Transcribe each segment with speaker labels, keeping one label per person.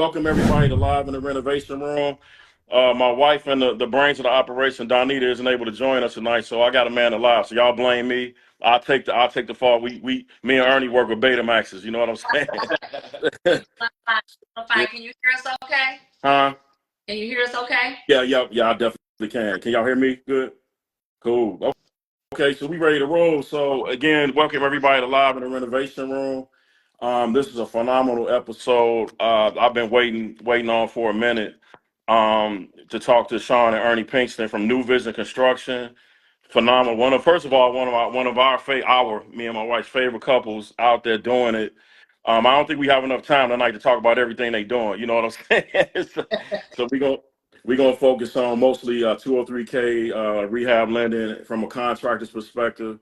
Speaker 1: welcome everybody to Live in the Renovation Room. My wife and the brains of the operation, Donita, isn't able to join us tonight, so I got a man alive. So y'all blame me. I'll take the fault. Me and Ernie work with Betamaxes. You know what I'm saying?
Speaker 2: Fine. Can you hear us okay?
Speaker 1: Huh?
Speaker 2: Can you hear us okay?
Speaker 1: Yeah, I definitely can. Can y'all hear me? Good. Cool. Okay, so we ready to roll. So again, welcome everybody to Live in the Renovation Room. This is a phenomenal episode. I've been waiting on for a minute to talk to Shaun and Ernie Pinkston from New Vision Construction. Phenomenal. First of all, one of our me and my wife's favorite couples out there doing it. I don't think we have enough time tonight to talk about everything they doing. You know what I'm saying? So we're gonna focus on mostly 203K rehab lending from a contractor's perspective,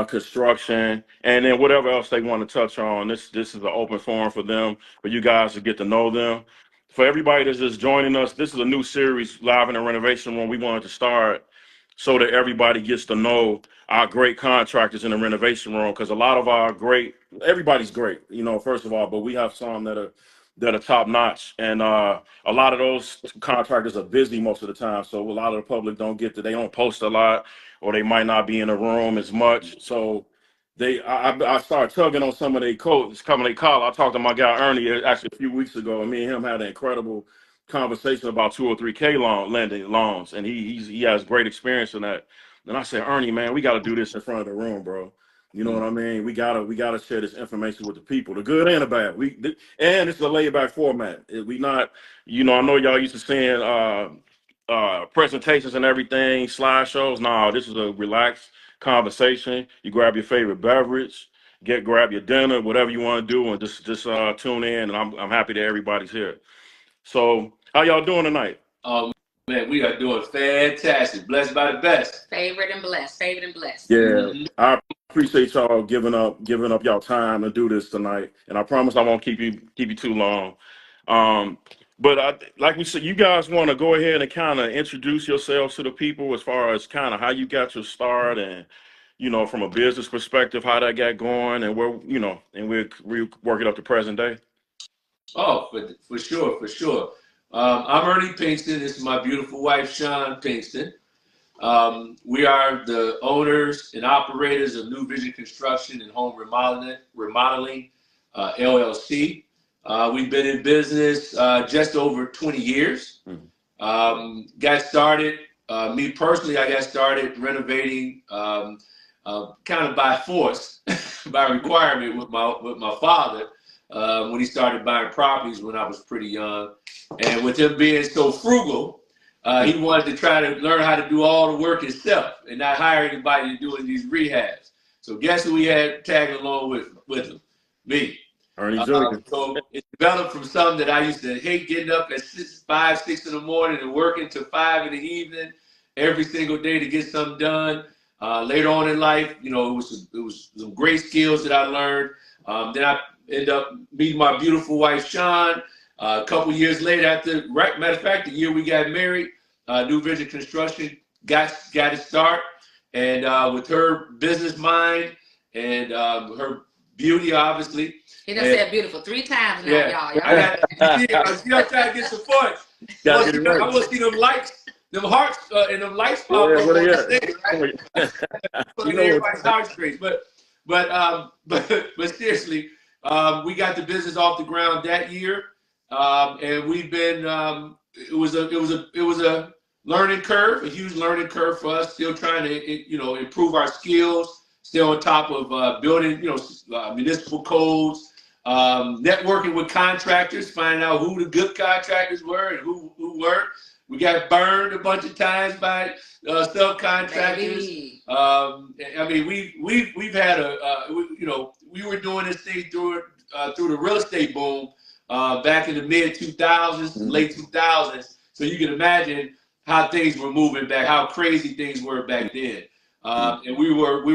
Speaker 1: construction, and then whatever else they want to touch on. This is an open forum for them, for you guys to get to know them. For everybody that's just joining us, this is a new series, Live in the Renovation Room. We wanted to start so that everybody gets to know our great contractors in the renovation room, because a lot of everybody's great, first of all, but we have some that are top notch, and a lot of those contractors are busy most of the time, so a lot of the public they don't post a lot, or they might not be in the room as much. So I started tugging on some of their coats coming they call. I talked to my guy Ernie actually a few weeks ago, and me and him had an incredible conversation about 203K lending loans, and he has great experience in that. And I said, Ernie, man, we got to do this in front of the room, bro. You know what I mean? We gotta share this information with the people, the good and the bad. And it's a laid back format. We not, I know y'all used to seeing presentations and everything, slideshows. No, this is a relaxed conversation. You grab your favorite beverage, grab your dinner, whatever you want to do, and just tune in. And I'm happy that everybody's here. So how y'all doing tonight?
Speaker 3: Man, we are doing fantastic. Blessed by the best.
Speaker 2: Favored and blessed.
Speaker 1: Yeah, mm-hmm. I appreciate y'all giving up y'all time to do this tonight, and I promise I won't keep you too long. But like we said, you guys want to go ahead and kind of introduce yourselves to the people as far as kind of how you got your start, and from a business perspective, how that got going, and where and we work it up to present day.
Speaker 3: Oh, for sure. I'm Ernie Pinkston. This is my beautiful wife, Shaun Pinkston. We are the owners and operators of New Vision Construction and Home Remodeling LLC. We've been in business just over 20 years. Got started, me personally, I got started renovating kind of by force, by requirement with my father. When he started buying properties when I was pretty young. And with him being so frugal, he wanted to try to learn how to do all the work himself and not hire anybody to do these rehabs. So guess who we had tagging along with him? Me.
Speaker 1: Ernie
Speaker 3: so it developed from something that I used to hate, getting up at 5, 6 in the morning and working till 5 in the evening every single day to get something done. Later on in life, it was some great skills that I learned. Then I ended up meeting my beautiful wife, Shaun. A couple years later, matter of fact, the year we got married, New Vision Construction got to start. And with her business mind and her beauty, obviously.
Speaker 2: He done said beautiful 3 times now, y'all.
Speaker 3: I'm trying to get some fun. I want to see them lights, them hearts, and them lights pop up on the stage, right? Putting everybody's heart straight. But seriously, we got the business off the ground that year, and we've been. It was a learning curve, a huge learning curve for us. Still trying to improve our skills. Still on top of building municipal codes, networking with contractors, finding out who the good contractors were and who weren't. We got burned a bunch of times by subcontractors. I mean, we've had we were doing this thing through the real estate boom back in the mid 2000s, late 2000s. So you can imagine how things were moving back, how crazy things were back then. And we were a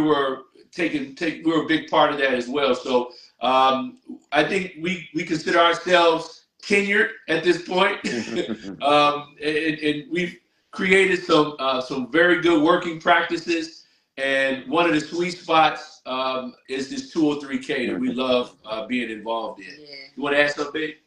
Speaker 3: big part of that as well. So I think we consider ourselves tenured at this point. And we've created some very good working practices. And one of the sweet spots is this 203K that we love being involved in. Yeah. You want to add something, Big?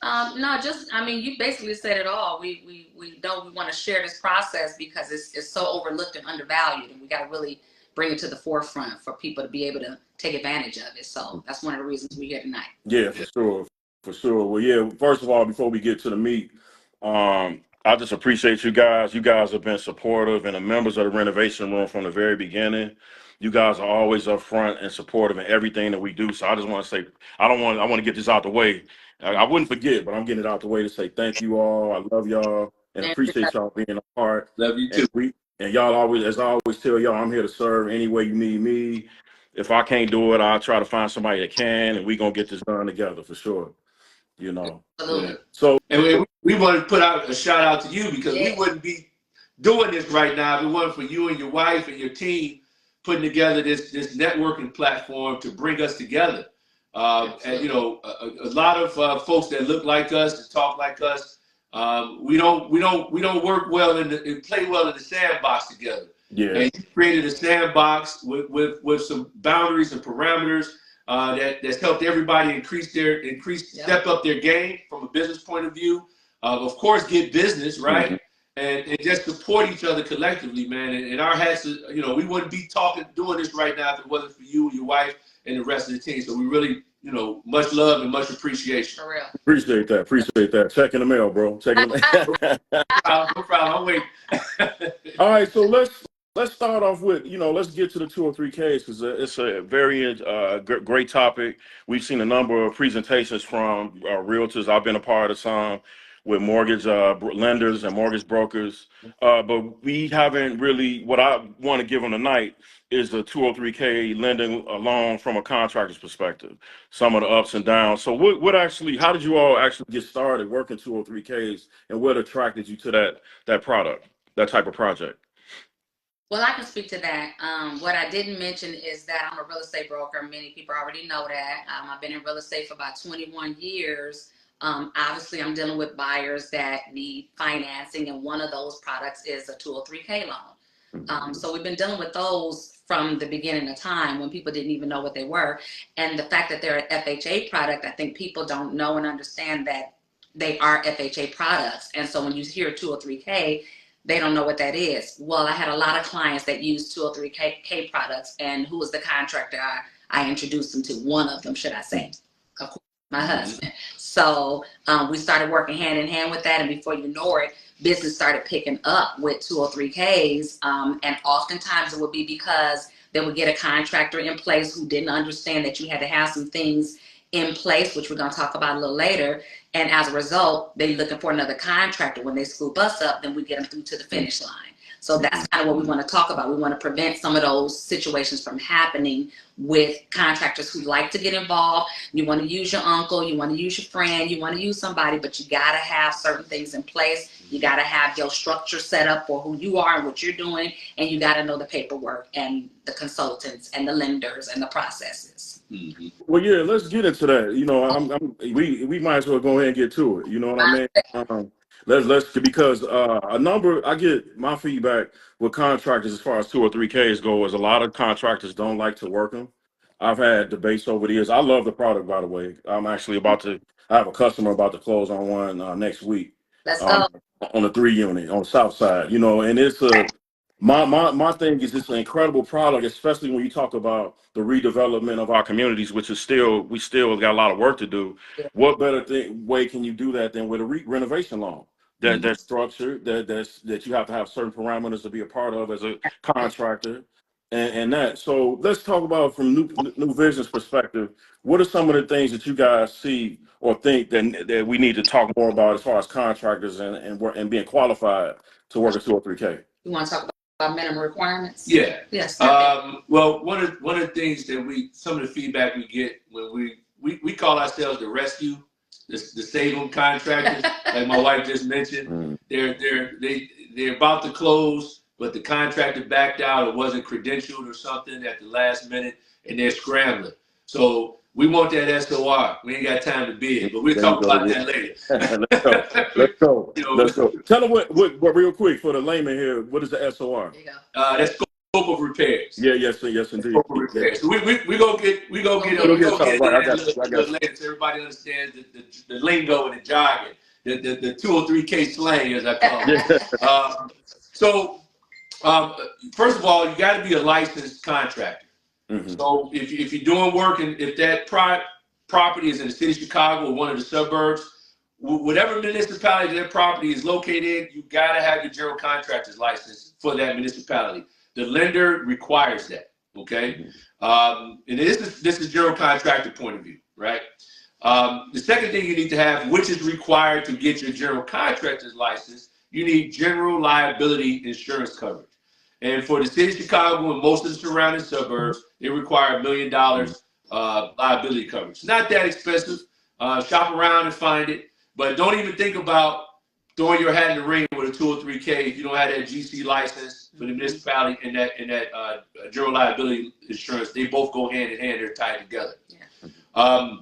Speaker 2: No, just I mean, you basically said it all. We know we want to share this process because it's so overlooked and undervalued, and we got to really bring it to the forefront for people to be able to take advantage of it. So that's one of the reasons we're here tonight.
Speaker 1: Yeah, for sure. For sure. Well, yeah, first of all, before we get to the meat, I just appreciate you guys. You guys have been supportive and the members of the Renovation Room from the very beginning. You guys are always upfront and supportive in everything that we do. So I just want to say, I want to get this out the way. I wouldn't forget, but I'm getting it out the way to say thank you all. I love y'all and appreciate y'all being a part.
Speaker 3: Love you too.
Speaker 1: And y'all always, as I always tell y'all, I'm here to serve any way you need me. If I can't do it, I'll try to find somebody that can, and we're gonna get this done together for sure. You know.
Speaker 3: Yeah.
Speaker 1: So
Speaker 3: And we want to put out a shout out to you because we wouldn't be doing this right now if it wasn't for you and your wife and your team putting together this networking platform to bring us together. And you know, a lot of folks that look like us and talk like us, we don't work well and play well in the sandbox together.
Speaker 1: yeah,
Speaker 3: And you created a sandbox with some boundaries and parameters that's helped everybody step up their game from a business point of view. Of course, get business right. Mm-hmm. And just support each other collectively, man. And our hats, you know, we wouldn't be doing this right now if it wasn't for you and your wife and the rest of the team. So we really, you know, much love and much appreciation.
Speaker 2: For real.
Speaker 1: Appreciate that. Checking the mail, bro. Checking the mail.
Speaker 3: No problem. I'll wait.
Speaker 1: All right, so let's start off with, you know, let's get to the 203Ks because it's a very great topic. We've seen a number of presentations from realtors. I've been a part of some with mortgage lenders and mortgage brokers, but we haven't really, what I want to give them tonight is the 203K lending a loan from a contractor's perspective, some of the ups and downs. So how did you all actually get started working 203Ks and what attracted you to that product, that type of project?
Speaker 2: Well, I can speak to that. What I didn't mention is that I'm a real estate broker. Many people already know that. I've been in real estate for about 21 years. Obviously, I'm dealing with buyers that need financing, and one of those products is a 203K loan. So we've been dealing with those from the beginning of time when people didn't even know what they were. And the fact that they're an FHA product, I think people don't know and understand that they are FHA products. And so when you hear 203K, they don't know what that is. Well, I had a lot of clients that use 203K products, and who was the contractor I introduced them to? One of them, should I say, of course, my husband. So we started working hand in hand with that, and before you know it, business started picking up with 203Ks, and oftentimes it would be because they would get a contractor in place who didn't understand that you had to have some things in place, which we're going to talk about a little later. And as a result, they're looking for another contractor. When they scoop us up, then we get them through to the finish line. So that's kind of what we want to talk about. We want to prevent some of those situations from happening with contractors who like to get involved. You want to use your uncle, you want to use your friend, you want to use somebody, but you got to have certain things in place. You got to have your structure set up for who you are and what you're doing. And you got to know the paperwork and the consultants and the lenders and the processes.
Speaker 3: Mm-hmm.
Speaker 1: Well, yeah, let's get into that. You know, we might as well go ahead and get to it. You know what I mean? Let's because I get my feedback with contractors as far as 203Ks go is a lot of contractors don't like to work them. I've had debates over the years. I love the product, by the way. I have a customer about to close on one next week.
Speaker 2: Let's go.
Speaker 1: On the 3 unit on the south side, you know, and it's my thing is it's an incredible product, especially when you talk about the redevelopment of our communities, which is we still got a lot of work to do.
Speaker 2: Yeah.
Speaker 1: What better way can you do that than with a renovation loan that's structured, that you have to have certain parameters to be a part of as a contractor, and that. So let's talk about from New Vision's perspective. What are some of the things that you guys see or think that we need to talk more about as far as contractors and being qualified to work at 203K?
Speaker 2: You want to talk about minimum requirements?
Speaker 3: Yeah.
Speaker 2: Yes.
Speaker 3: Well, one of the things that some of the feedback we get when we call ourselves the rescue, the save them contractors, like my wife just mentioned. They're about to close, but the contractor backed out or wasn't credentialed or something at the last minute, and they're scrambling. So we want that SOR. We ain't got time to bid, but we'll talk about that later.
Speaker 1: Let's go. Let's go. Tell them what real quick for the layman here. What is the SOR?
Speaker 2: There you go.
Speaker 3: That's of repairs.
Speaker 1: Yeah, yes, yes, indeed.
Speaker 3: Scope of repairs.
Speaker 1: Yeah.
Speaker 3: So we go get
Speaker 1: Right, I got
Speaker 3: a
Speaker 1: you.
Speaker 3: little later so everybody understands the lingo and the jargon, the 203K slang, as I call it.
Speaker 1: Yeah.
Speaker 3: So first of all, you got to be a licensed contractor.
Speaker 1: Mm-hmm.
Speaker 3: So if you're doing work and if that property is in the city of Chicago or one of the suburbs, whatever municipality that property is located in, you got to have your general contractor's license for that municipality. The lender requires that. Okay, and this is general contractor point of view, right? The second thing you need to have, which is required to get your general contractor's license, you need general liability insurance coverage. And for the city of Chicago and most of the surrounding suburbs, they require $1 million liability coverage. It's not that expensive. Shop around and find it, but don't even think about throwing your hat in the ring with a 203K if you don't have that GC license for the municipality and that general liability insurance. They both go hand in hand. They're tied together. Yeah.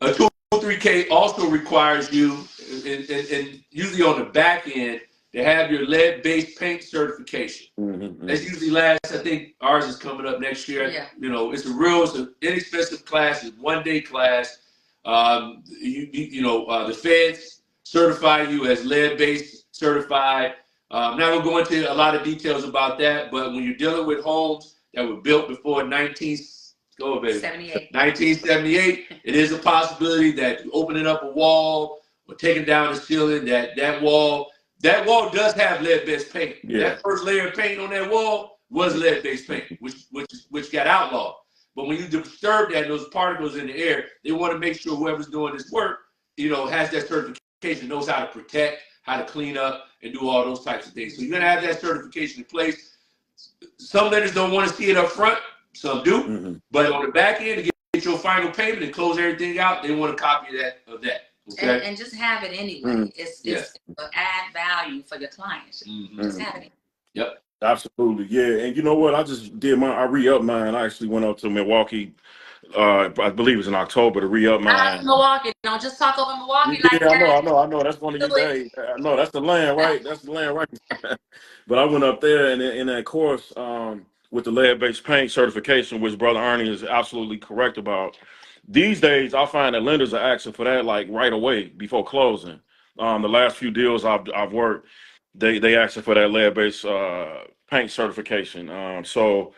Speaker 3: A 203K also requires you, and usually on the back end, to have your lead-based paint certification. Mm-hmm. That's usually lasts. I think ours is coming up next year. Yeah. You know, it's an inexpensive class. It's a one-day class. The feds certify you as lead-based certified. I'm not gonna go into a lot of details about that, but when you're dealing with homes that were built before 1978, it is a possibility that opening up a wall or taking down the ceiling, that wall does have lead-based paint. Yeah. That first layer of paint on that wall was lead-based paint, which got outlawed. But when you disturb that, those particles in the air, they want to make sure whoever's doing this work, has that certification, knows how to protect, how to clean up, and do all those types of things. So you're gonna have that certification in place. Some lenders don't want to see it up front, some do. Mm-hmm. But on the back end, to get your final payment and close everything out, they want a copy of that. Okay?
Speaker 2: And just have it anyway. Mm-hmm. It's add value for your clients. Mm-hmm. Just have it.
Speaker 3: Yep.
Speaker 1: Absolutely, yeah. And you know what? I just did I re-upped mine. I actually went up to Milwaukee. I believe it was in October to re-up mine.
Speaker 2: Milwaukee. Don't just talk over Milwaukee.
Speaker 1: Yeah, I know. That's one of your days. I know that's the land, right? That's the land, right? But I went up there, and in that course, with the lead-based paint certification, which Brother Ernie is absolutely correct about. These days, I find that lenders are asking for that like right away before closing. The last few deals I've worked, they asking for that lead-based paint certification. So,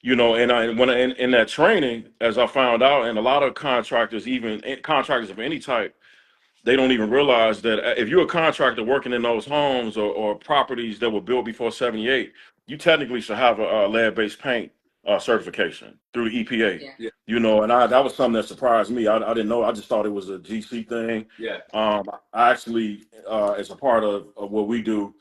Speaker 1: and when in that training, as I found out, and a lot of contractors, even contractors of any type, they don't even realize that if you're a contractor working in those homes or properties that were built before '78, you technically should have a lead-based paint certification through the EPA. Yeah. And that was something that surprised me. I didn't know. I just thought it was a GC thing.
Speaker 3: Yeah.
Speaker 1: I actually, as a part of what we do,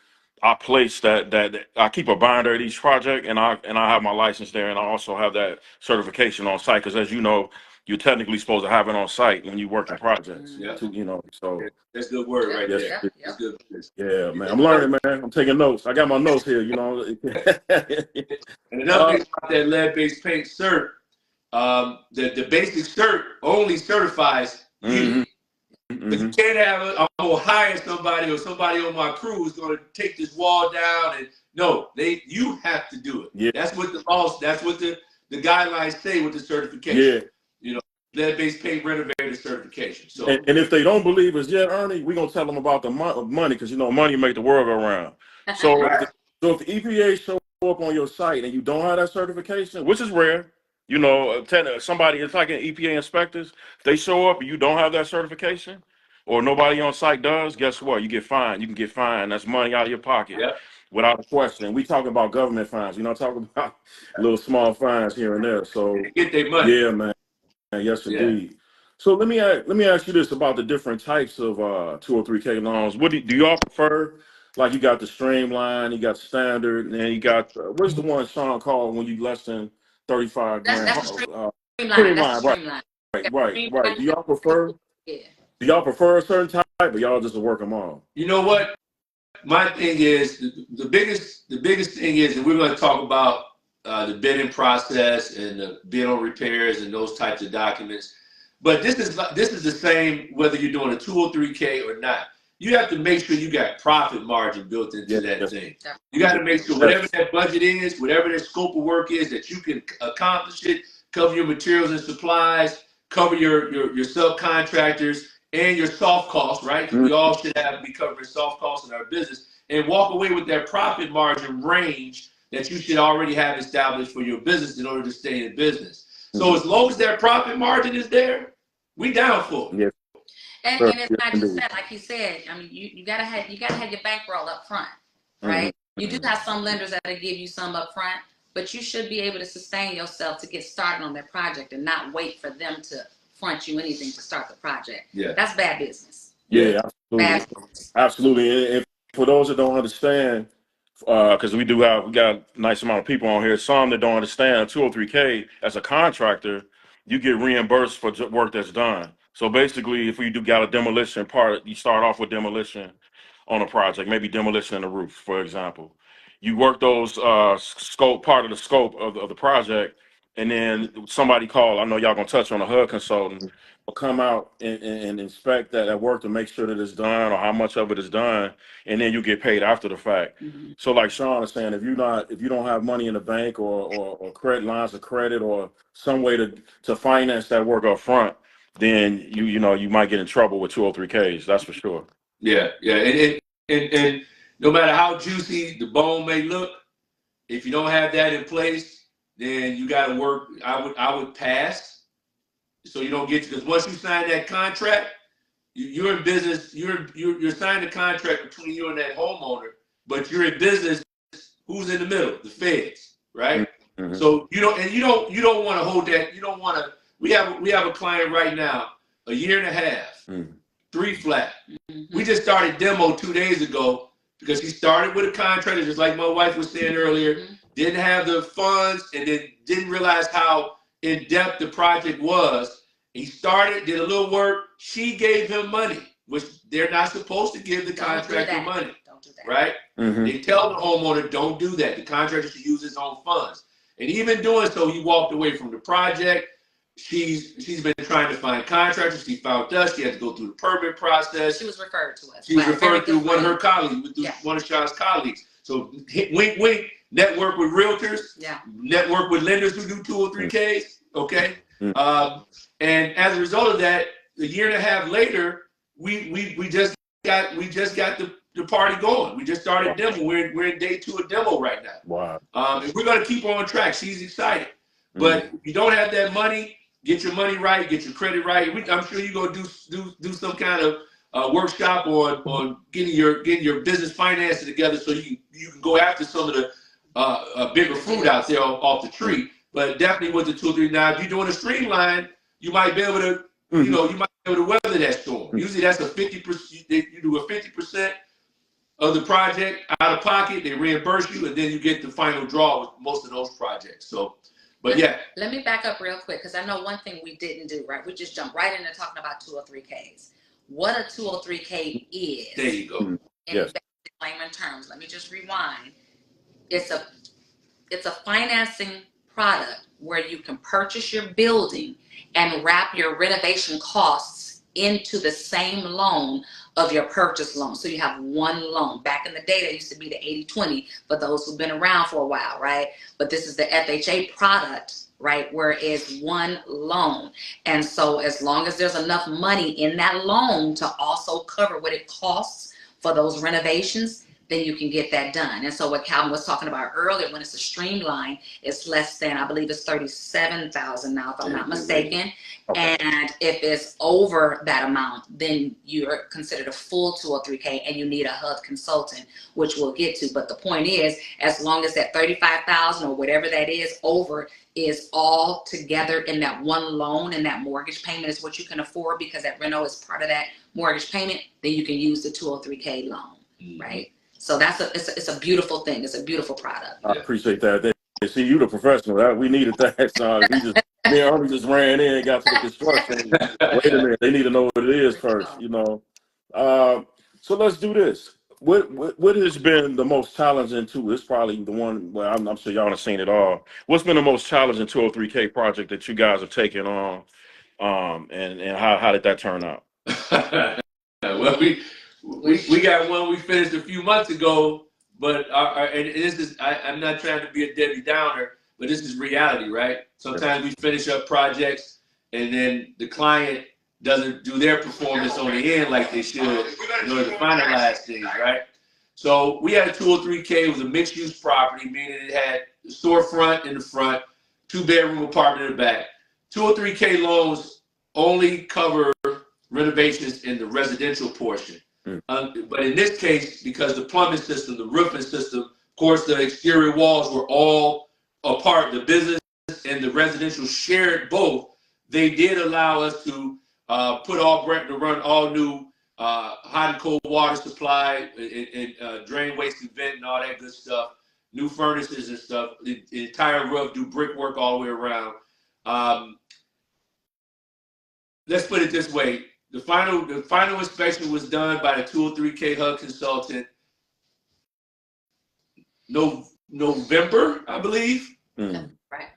Speaker 1: I place that I keep a binder at each project, and I have my license there, and I also have that certification on site because, as you know, you're technically supposed to have it on site when you work in projects.
Speaker 3: Yeah.
Speaker 1: So
Speaker 3: that's good word right there. That's good.
Speaker 1: Yeah, man. I'm learning, man. I'm taking notes. I got my notes here,
Speaker 3: And another thing about that lead-based paint cert, the basic cert only certifies you. Mm-hmm. But you can't have I'm gonna hire somebody or somebody on my crew who's gonna take this wall down and you have to do it. Yeah. That's what the guidelines say with the certification. Yeah. Lead-based paint renovator certification. So
Speaker 1: and if they don't believe us yet, Ernie, we're gonna tell them about the money because money make the world go round. So right. If the EPA show up on your site and you don't have that certification, which is rare, somebody, it's like an EPA inspectors, if they show up and you don't have that certification or nobody on site does, guess what? You get fined. You can get fined. That's money out of your pocket.
Speaker 3: Yep.
Speaker 1: Without a question. We talking about government fines. We're not talking about little small fines here and there. So
Speaker 3: get their money.
Speaker 1: Yeah, man. Yes, indeed. So let me ask you this about the different types of 203K loans. What do y'all prefer? Like you got the streamline, you got standard, and then you got what's the one Shaun called when you less than 35 grand?
Speaker 2: That's streamline.
Speaker 1: Right. Do y'all prefer? Yeah. Do y'all prefer a certain type, or y'all just work them all?
Speaker 3: You know what? My thing is the biggest thing is, and we're going to talk about the bidding process and the bid on repairs and those types of documents. But this is the same whether you're doing a 203K or not. you have to make sure you got profit margin built into that thing. You got to make sure whatever that budget is, whatever that scope of work is, that you can accomplish it, cover your materials and supplies, cover your subcontractors and your soft costs, right? We all should be covering soft costs in our business, and walk away with that profit margin range that you should already have established for your business in order to stay in business. So as long as that profit margin is there, we down for it.
Speaker 1: Yeah.
Speaker 2: And it's not just that, like he said. I mean, you gotta have your bankroll up front, right? You do have some lenders that'll give you some up front, but you should be able to sustain yourself to get started on that project and not wait for them to front you anything to start the project.
Speaker 3: Yeah,
Speaker 2: that's bad business.
Speaker 1: Yeah, absolutely. Absolutely. And for those that don't understand, because we got a nice amount of people on here, some that don't understand, 203K as a contractor, you get reimbursed for work that's done. So basically, if you do got a demolition part, you start off with demolition on a project, maybe demolition in the roof, for example. You work those part of the scope of the project, and then somebody call. I know y'all gonna touch on a HUD consultant. Will come out and inspect that work to make sure that it's done or how much of it is done, and then you get paid after the fact. So like Shaun is saying, if you don't have money in the bank or credit lines of credit or some way to finance that work up front, then you might get in trouble with 203Ks. That's for sure.
Speaker 3: Yeah. And no matter how juicy the bone may look, if you don't have that in place, then you got to work. I would pass. So you don't get, because once you sign that contract, you're in business. You're signing a contract between you and that homeowner, but you're in business. Who's in the middle? The feds, right? So you don't want to hold that. You don't want to. We have a client right now, a year and a half, 3 flat. We just started demo 2 days ago because he started with a contractor, just like my wife was saying earlier. Didn't have the funds, and then didn't realize how in depth the project was. He started, did a little work. She gave him money, which they're not supposed to give the contractor money.
Speaker 2: Don't do that.
Speaker 3: Right? They tell the homeowner, don't do that. The contractor should use his own funds. And even doing so, he walked away from the project. She's been trying to find contractors. She found us. She had to go through the permit process.
Speaker 2: She was referred to us.
Speaker 3: She was referred through one of her colleagues, one of Sean's colleagues. So wink, wink. Network with realtors. Yeah. Network with lenders who do 203Ks. Okay. And as a result of that, a year and a half later, we just got the party going. We just started demo. We're in day 2 of demo right now.
Speaker 1: Wow.
Speaker 3: And we're gonna keep her on track. She's excited. But if you don't have that money, get your money right, get your credit right. I'm sure you're gonna do some kind of workshop on getting your business finances together so you can go after some of the bigger fruit out there off the tree. But definitely with the 203. Now, if you're doing a streamline, you might be able to, you might be able to weather that storm. Usually that's a 50%. You do a 50% of the project out of pocket. They reimburse you, and then you get the final draw with most of those projects. So, but yeah.
Speaker 2: Let me back up real quick, because I know one thing we didn't do, right? We just jumped right into talking about 203Ks. What a 203K is.
Speaker 3: There you go.
Speaker 2: In layman terms, let me just rewind. It's a financing product where you can purchase your building and wrap your renovation costs into the same loan of your purchase loan. So you have one loan. Back in the day, that used to be the 80-20 for those who've been around for a while, right? But this is the FHA product, right, where it's one loan. And so as long as there's enough money in that loan to also cover what it costs for those renovations, then you can get that done. And so what Calvin was talking about earlier, when it's a streamline, it's less than, I believe it's $37,000 now, if I'm not mistaken. Okay. And if it's over that amount, then you're considered a full 203K and you need a HUD consultant, which we'll get to. But the point is, as long as that $35,000 or whatever that is over is all together in that one loan, and that mortgage payment is what you can afford because that reno is part of that mortgage payment, then you can use the 203K loan, right? So it's a beautiful thing. It's a beautiful product.
Speaker 1: I appreciate that. See, you the professional. We needed that. So me and Ernie just ran in and got to the construction. Wait a minute, they need to know what it is first, So let's do this. What has been the most challenging too? It's probably the one where I'm sure y'all have seen it all. What's been the most challenging 203K project that you guys have taken on? And how did that turn out?
Speaker 3: Well, we got one we finished a few months ago, but and this is I'm not trying to be a Debbie Downer, but this is reality, right? Sometimes we finish up projects and then the client doesn't do their performance on the end like they should in order to finalize things, right? So we had a 203K. It was a mixed-use property, meaning it had a storefront in the front, 2-bedroom apartment in the back. 203K loans only cover renovations in the residential portion. But in this case, because the plumbing system, the roofing system, of course, the exterior walls were all a part, the business and the residential shared both, they did allow us to run all new hot and cold water supply and drain, waste, and vent and all that good stuff, new furnaces and stuff, the entire roof, do brickwork all the way around. Let's put it this way. The final inspection was done by the 203K HUD consultant November, I believe.
Speaker 2: Right.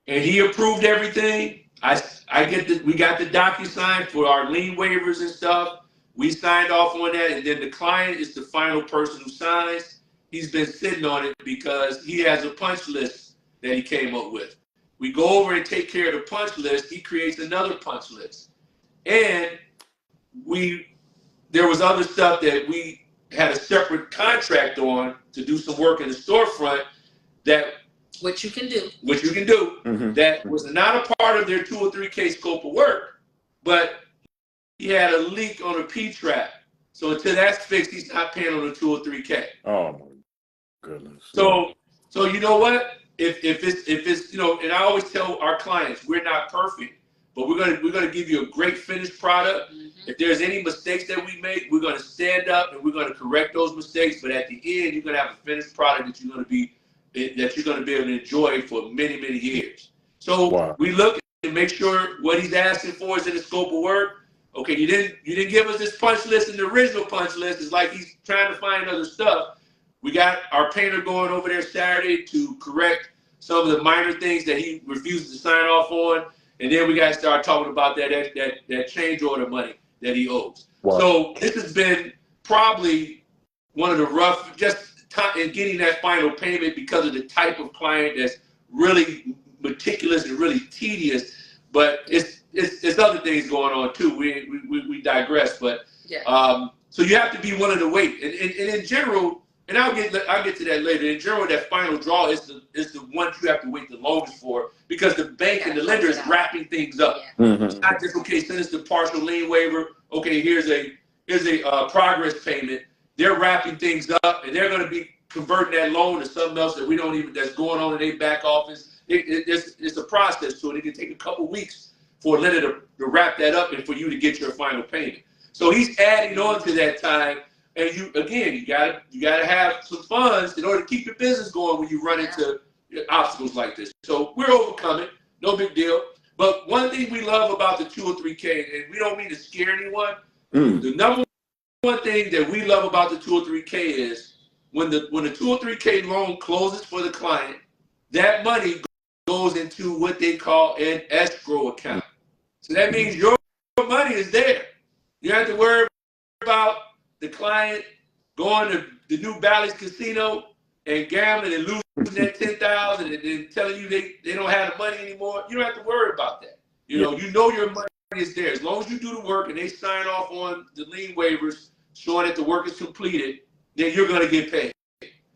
Speaker 3: And he approved everything. We got the DocuSign for our lien waivers and stuff. We signed off on that, and then the client is the final person who signs. He's been sitting on it because he has a punch list that he came up with. We go over and take care of the punch list. He creates another punch list. And there was other stuff that we had a separate contract on to do some work in the storefront
Speaker 2: which you can do.
Speaker 3: That was not a part of their 203K scope of work, but he had a leak on a P-trap. So until that's fixed, he's not paying on the 203K.
Speaker 1: Oh my goodness.
Speaker 3: So you know what? If it's and I always tell our clients, we're not perfect, but we're gonna give you a great finished product. If there's any mistakes that we make, we're gonna stand up and we're gonna correct those mistakes. But at the end, you're gonna have a finished product that you're gonna be able to enjoy for many, many years. So we look and make sure what he's asking for is in the scope of work. Okay, you didn't give us this punch list in the original punch list. It's like he's trying to find other stuff. We got our painter going over there Saturday to correct some of the minor things that he refused to sign off on. And then we got to start talking about that change order money that he owes. Wow. So this has been probably one of the rough, just in getting that final payment because of the type of client that's really meticulous and really tedious. But it's other things going on too. We digress, but so you have to be willing to wait. And in general, and I'll get to that later. In general, that final draw is the one you have to wait the longest for because the bank and the lender is wrapping things up. It's not just send us the partial lien waiver. Okay, here's a progress payment. They're wrapping things up, and they're going to be converting that loan to something else that's going on in their back office. It's a process to it. It can take a couple weeks for a lender to wrap that up and for you to get your final payment. So he's adding on to that time. And you gotta have some funds in order to keep your business going when you run into obstacles like this. So we're overcoming, no big deal. But one thing we love about the 203K, and we don't mean to scare anyone, the number one thing that we love about the 203K is when the 203K loan closes for the client, that money goes into what they call an escrow account. So that means your money is there. You don't have to worry about the client going to the New Bally's casino and gambling and losing that $10,000 and then telling you they don't have the money anymore. You don't have to worry about that. You know your money is there. As long as you do the work and they sign off on the lien waivers showing that the work is completed, then you're gonna get paid.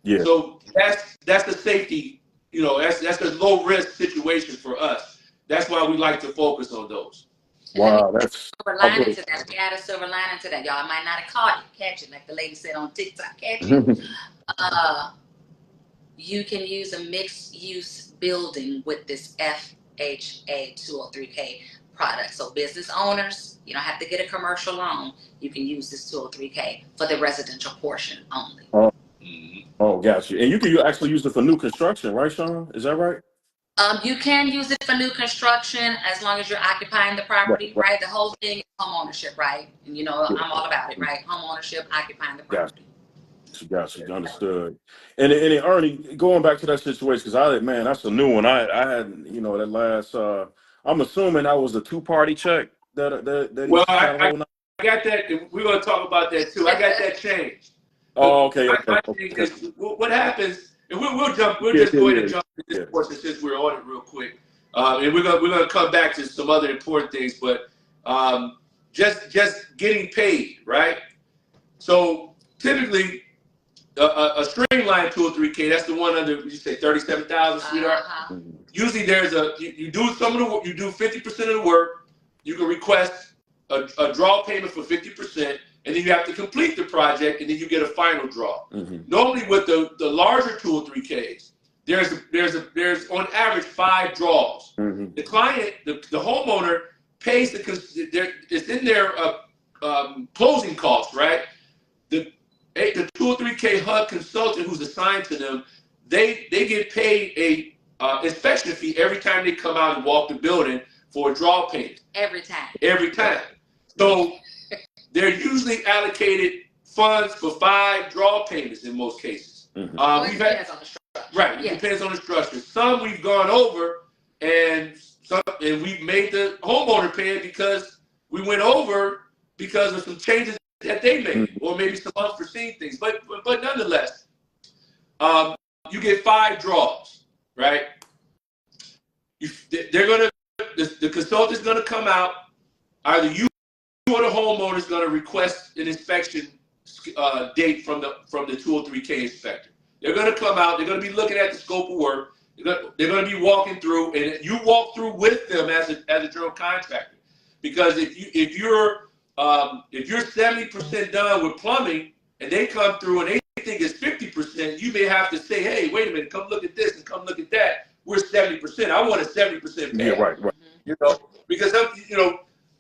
Speaker 3: Yeah. So that's the safety, that's a low risk situation for us. That's why we like to focus on those.
Speaker 1: Wow, that's
Speaker 2: silver lining to that. We add a silver lining to that. Y'all might not have caught it, catch it, like the lady said on TikTok, catch it. You can use a mixed use building with this FHA 203K product. So business owners, you don't have to get a commercial loan. You can use this 203K for the residential portion only.
Speaker 1: Oh, got you. And you can actually use it for new construction, right, Shaun? Is that right?
Speaker 2: You can use it for new construction as long as you're occupying the property, right? The whole thing is home ownership, right? And I'm all about it, right? Home ownership, occupying the property.
Speaker 1: Got you. Understood. And Ernie, going back to that situation, because that's a new one. I had, that last. I'm assuming that was a 2-party check that.
Speaker 3: Well, got that. We're going to talk about that too. I got that changed.
Speaker 1: Oh, okay.
Speaker 3: My thing is, what happens, and we'll
Speaker 1: Yeah,
Speaker 3: just go ahead and jump into
Speaker 1: yeah.
Speaker 3: this portion since we're on it real quick. And we're gonna come back to some other important things, but just getting paid, right? So typically, a streamlined 203K, that's the one under, you say 37,000, sweetheart. Usually there's you do some of the work, you do 50% of the work, you can request a draw payment for 50%, and then you have to complete the project, and then you get a final draw. Normally with the larger 203Ks, there's on average 5 draws. The client, the homeowner pays it's in their closing costs, right? The 203K HUD consultant who's assigned to them, they get paid a inspection fee every time they come out and walk the building for a draw payment.
Speaker 2: Every time.
Speaker 3: Every time. So they're usually allocated funds for 5 draw payments in most cases.
Speaker 2: Well, it depends on the structure.
Speaker 3: Right, it depends on the structure. Some we've gone over, and we've made the homeowner pay it because we went over because of some changes that they made, or maybe some unforeseen things. But nonetheless, you get 5 draws, right? The consultant's gonna come out. Either you or the homeowner is gonna request an inspection date from the 203K inspector. They're gonna come out. They're gonna be looking at the scope of work. They're gonna be walking through, and you walk through with them as a general contractor. Because if you're 70% done with plumbing and they come through and they think it's 50%, you may have to say, hey, wait a minute, come look at this and come look at that. We're 70%. I want a 70% payout.
Speaker 1: Yeah, right.
Speaker 3: You know, because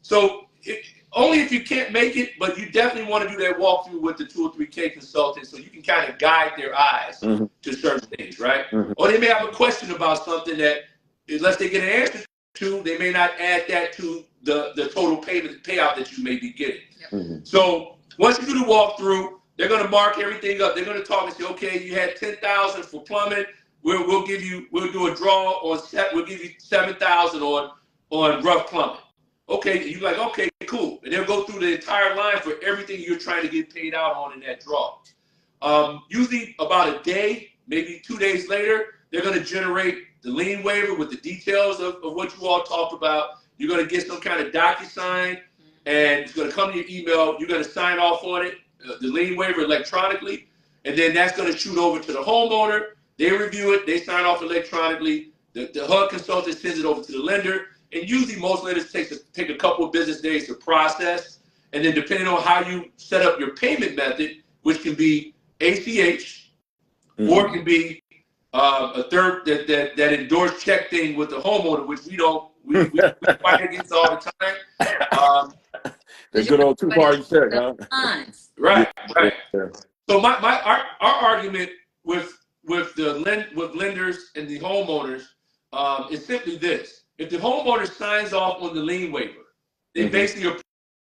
Speaker 3: so only if you can't make it, but you definitely want to do that walkthrough with the 203K consultant so you can kind of guide their eyes to certain things, right? Or they may have a question about something that, unless they get an answer to, they may not add that to the total payout that you may be getting. So once you do the walkthrough, they're going to mark everything up. They're going to talk and say, okay, you had 10,000 for plumbing. We'll do a draw on set. We'll give you 7,000 on rough plumbing. Okay, you're like, okay, cool. And they'll go through the entire line for everything you're trying to get paid out on in that draw. Usually about a day, maybe 2 days later, they're going to generate the lien waiver with the details of what you all talked about. You're going to get some kind of DocuSign, and it's going to come to your email. You're going to sign off on it, the lien waiver electronically, and then that's going to shoot over to the homeowner. They review it. They sign off electronically. The HUD consultant sends it over to the lender. And usually most lenders take a couple of business days to process. And then depending on how you set up your payment method, which can be ACH, or it can be a third that endorsed check thing with the homeowner, which we fight against all the time.
Speaker 1: The good old 2-party check, huh?
Speaker 3: Right. So our argument with lenders and the homeowners is simply this. If the homeowner signs off on the lien waiver, they basically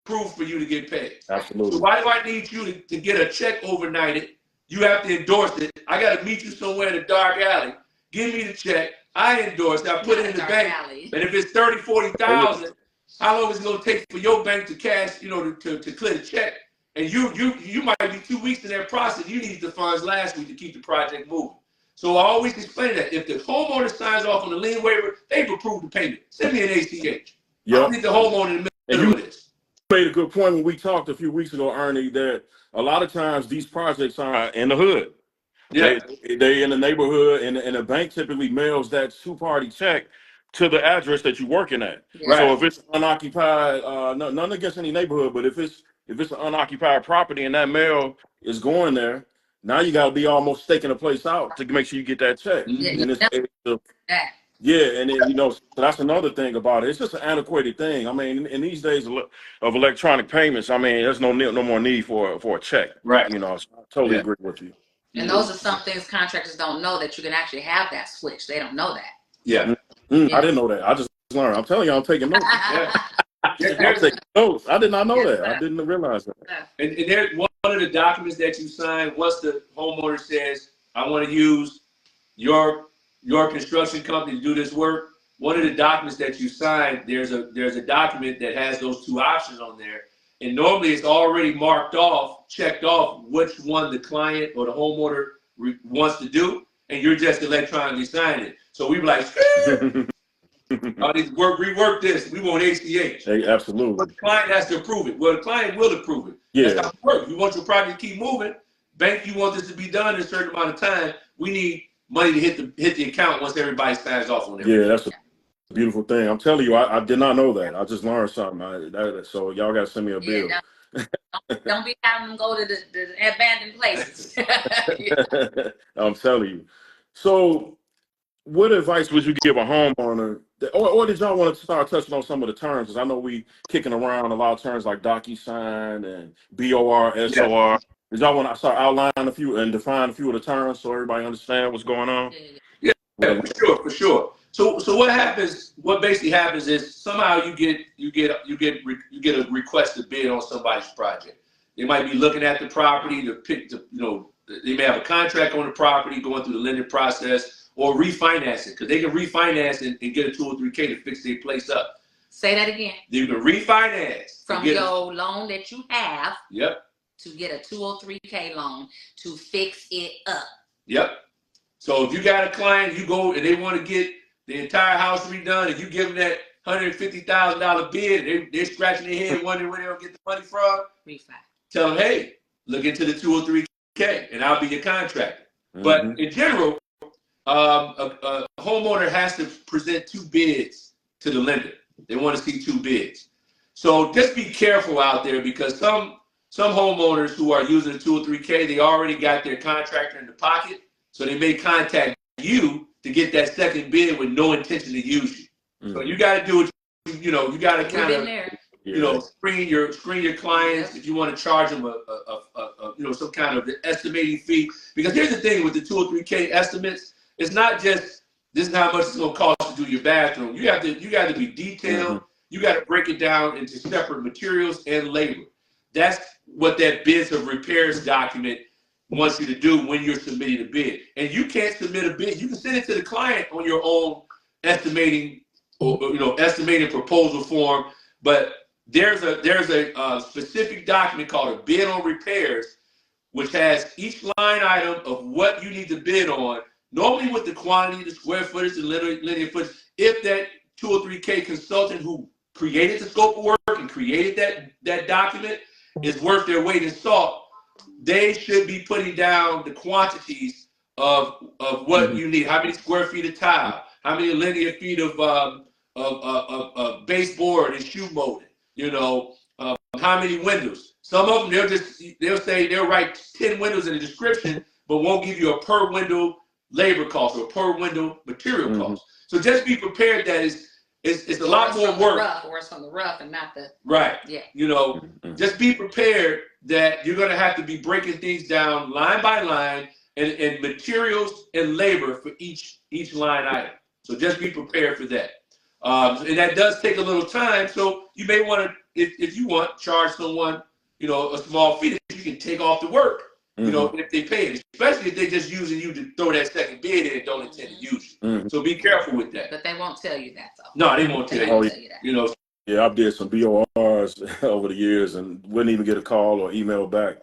Speaker 3: approve for you to get paid.
Speaker 1: Absolutely.
Speaker 3: So why do I need you to get a check overnighted? You have to endorse it. I got to meet you somewhere in a dark alley. Give me the check. I endorse it. I put it in the bank. And if it's 30, 40,000, how long is it going to take for your bank to cash, to clear the check? And you might be 2 weeks in that process. You needed the funds last week to keep the project moving. So I always explain that if the homeowner signs off on the lien waiver, they've approved the payment. Send me an ACH. I need the homeowner in the middle of this.
Speaker 1: You made a good point when we talked a few weeks ago, Ernie, that a lot of times these projects are in the hood.
Speaker 3: Yeah.
Speaker 1: They in the neighborhood, and the bank typically mails that 2-party check to the address that you're working at.
Speaker 3: Right.
Speaker 1: So if it's unoccupied, none against any neighborhood, but if it's an unoccupied property and that mail is going there, now you got to be almost staking a place out to make sure you get that check. And then, so that's another thing about it. It's just an antiquated thing. I mean, in these days of electronic payments, I mean, there's no more need for a check.
Speaker 3: Right.
Speaker 1: So I totally agree with you.
Speaker 2: And those are some things contractors don't know, that you can actually have that switch. They don't know that.
Speaker 3: Yeah.
Speaker 1: I didn't know that. I just learned. I'm telling you, I'm taking notes. I'm taking notes. I did not know that. I didn't realize that.
Speaker 3: And there's one of the documents that you sign once the homeowner says, I want to use your construction company to do this work. One of the documents that you sign, there's a document that has those 2 options on there. And normally it's already marked off, checked off which one the client or the homeowner wants to do, and you're just electronically signing it. So we be like, I need to rework this. We want ACH.
Speaker 1: Hey, absolutely.
Speaker 3: But the client has to approve it. Well, the client will approve it.
Speaker 1: Yeah.
Speaker 3: That's how it works. You want your project to keep moving. Bank, you want this to be done in a certain amount of time. We need money to hit the account once everybody signs off on it.
Speaker 1: Yeah, that's a beautiful thing. I'm telling you, I did not know that. I just learned something. So y'all got to send me a bill.
Speaker 2: Don't be having them go to the abandoned places.
Speaker 1: I'm telling you. So what advice would you give a homeowner? Or did y'all want to start touching on some of the terms? Because I know we kicking around a lot of terms like DocuSign and BOR, SOR. Yeah. Did y'all want to start outlining a few and define a few of the terms so everybody understand what's going on?
Speaker 3: Yeah, for sure. So what basically happens is somehow you get a request to bid on somebody's project. They might be looking at the property to pick they may have a contract on the property going through the lending process or refinance it because they can refinance and get a 203K to fix their place up.
Speaker 2: Say that again.
Speaker 3: You can refinance
Speaker 2: from your loan that you have.
Speaker 3: Yep.
Speaker 2: To get a 203K loan to fix it up.
Speaker 3: Yep. So if you got a client, you go and they want to get the entire house redone, and you give them that $150,000 bid, they're scratching their head wondering where they'll get the money from.
Speaker 2: Refi.
Speaker 3: Tell them, hey, look into the 203K, and I'll be your contractor. Mm-hmm. But in general, a homeowner has to present 2 bids to the lender. They want to see 2 bids. So just be careful out there because some homeowners who are using the 203K, they already got their contractor in the pocket, so they may contact you to get that second bid with no intention to use you. Mm-hmm. So you got to do it. You got to kind of screen your clients if you want to charge them some kind of estimating fee. Because here's the thing with the 203K estimates, it's not just this is how much it's going to cost to do your bathroom. You got to be detailed. Mm-hmm. You got to break it down into separate materials and labor. That's what that bids of repairs document wants you to do when you're submitting a bid. And you can't submit a bid. You can send it to the client on your own estimating proposal form, but there's a specific document called a bid on repairs, which has each line item of what you need to bid on, normally with the quantity, the square footage, the linear footage. If that 203K consultant who created the scope of work and created that document is worth their weight in salt, they should be putting down the quantities of what you need. How many square feet of tile? How many linear feet of baseboard and shoe molding? How many windows? Some of them they'll write 10 windows in the description, but won't give you a per window labor cost or per window material cost. So just be prepared that it's a lot more work.
Speaker 2: Or it's from the rough and not the
Speaker 3: right.
Speaker 2: Yeah.
Speaker 3: Just be prepared that you're going to have to be breaking things down line by line and materials and labor for each line item. So just be prepared for that. And that does take a little time. So you may want to, if you want, charge someone, a small fee that you can take off the work. If they pay it, especially if they're just using you to throw that second bid in and don't intend to use you. So be careful with that.
Speaker 2: But they won't tell you that, though.
Speaker 3: No, they won't tell you that.
Speaker 1: Yeah, I've did some BORs over the years and wouldn't even get a call or email back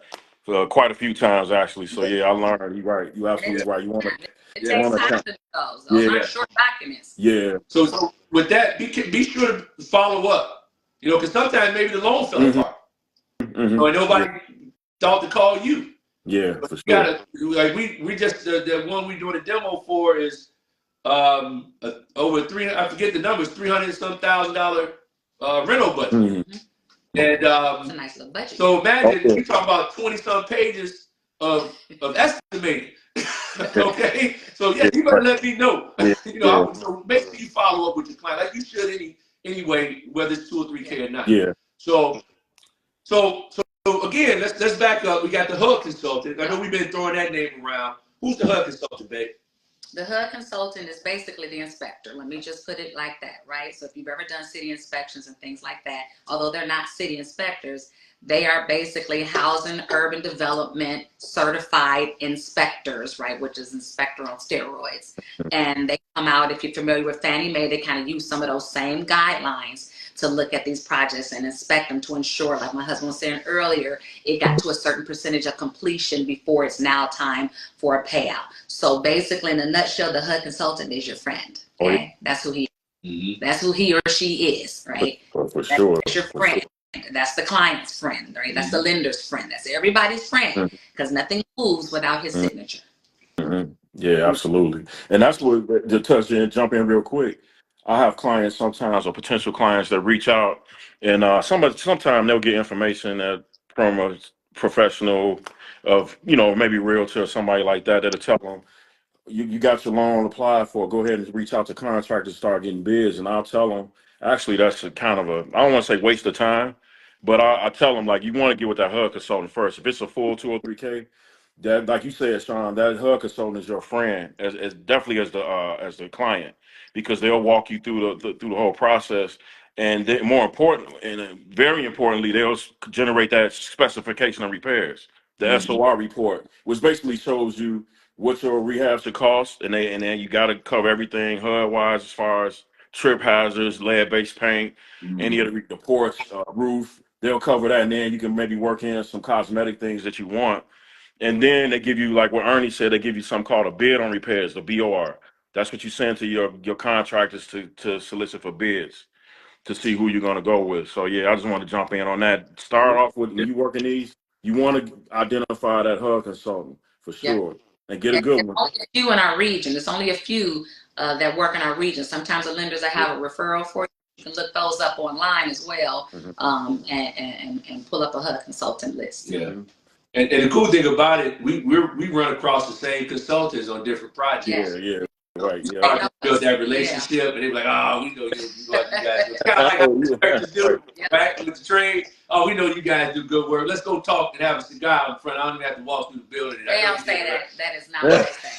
Speaker 1: quite a few times, actually. So, yeah, I learned. You're right. You're absolutely right. You want to.
Speaker 2: It takes time to do those. Those aren't short documents.
Speaker 1: Yeah.
Speaker 3: So with that, be sure to follow up. Because sometimes maybe the loan fell apart. And nobody thought to call you.
Speaker 1: Yeah,
Speaker 3: but
Speaker 1: for
Speaker 3: you gotta, like we just the one we doing a demo for is over 300. I forget the numbers, $300-some thousand rental budget. And
Speaker 2: it's a nice little budget.
Speaker 3: So imagine you talk about 20-some pages of estimating. Okay, so yeah, you better let me know. So make sure you follow up with your client like you should anyway, whether it's 2 or 3K or not.
Speaker 1: Yeah. So
Speaker 3: again, let's back up. We got the HUD consultant. I know we've been throwing that name around. Who's the HUD consultant, babe?
Speaker 2: The HUD consultant is basically the inspector. Let me just put it like that, right? So if you've ever done city inspections and things like that, although they're not city inspectors, they are basically housing urban development certified inspectors, right? Which is inspector on steroids. And they come out, if you're familiar with Fannie Mae, they kind of use some of those same guidelines to look at these projects and inspect them to ensure, like my husband was saying earlier, it got to a certain percentage of completion before it's now time for a payout. So basically, in a nutshell, the HUD consultant is your friend. Okay, that's who he. That's who he or she is, right?
Speaker 1: For sure.
Speaker 2: That's your friend. That's the client's friend, right? That's the lender's friend. That's everybody's friend, because nothing moves without his signature.
Speaker 1: Yeah, absolutely. And that's what, to touch in, jump in real quick. I have clients sometimes, or potential clients, that reach out, and sometimes they'll get information from a professional of, maybe realtor or somebody like that, that'll tell them, you got your loan applied for, go ahead and reach out to contractors, start getting bids. And I'll tell them, actually, that's a kind of I don't want to say waste of time, but I tell them, like, you want to get with that HUD consultant first. If it's a full 203K, that, like you said, Shaun, that HUD consultant is your friend, as definitely as the client, because they'll walk you through through the whole process. And more important, and very importantly, they'll generate that specification of repairs, the SOR report, which basically shows you what your rehab should cost, and then you got to cover everything HUD wise, as far as trip hazards, lead based paint, any of the porch, roof. They'll cover that, and then you can maybe work in some cosmetic things that you want. And then they give you, like what Ernie said, they give you something called a bid on repairs, the BOR. That's what you send to your contractors to solicit for bids, to see who you're going to go with. So yeah, I just want to jump in on that. Start off with, when you working these, you want to identify that HUD consultant for sure, and get a good one.
Speaker 2: Only a few in our region. It's only a few that work in our region. Sometimes the lenders that have a referral for you, you can look those up online as well, and pull up a HUD consultant list.
Speaker 3: Yeah. And the cool thing about it, we run across the same consultants on different projects.
Speaker 1: Yeah. Right. Yeah.
Speaker 3: Build that relationship, and they're like, "Oh, we know you guys do." Kind of like how contractors do, right? With the trade. "Oh, we know you guys do good work. Let's go talk and have a cigar in front. I don't even have to walk through the building."
Speaker 2: They don't say that. That is not what they say.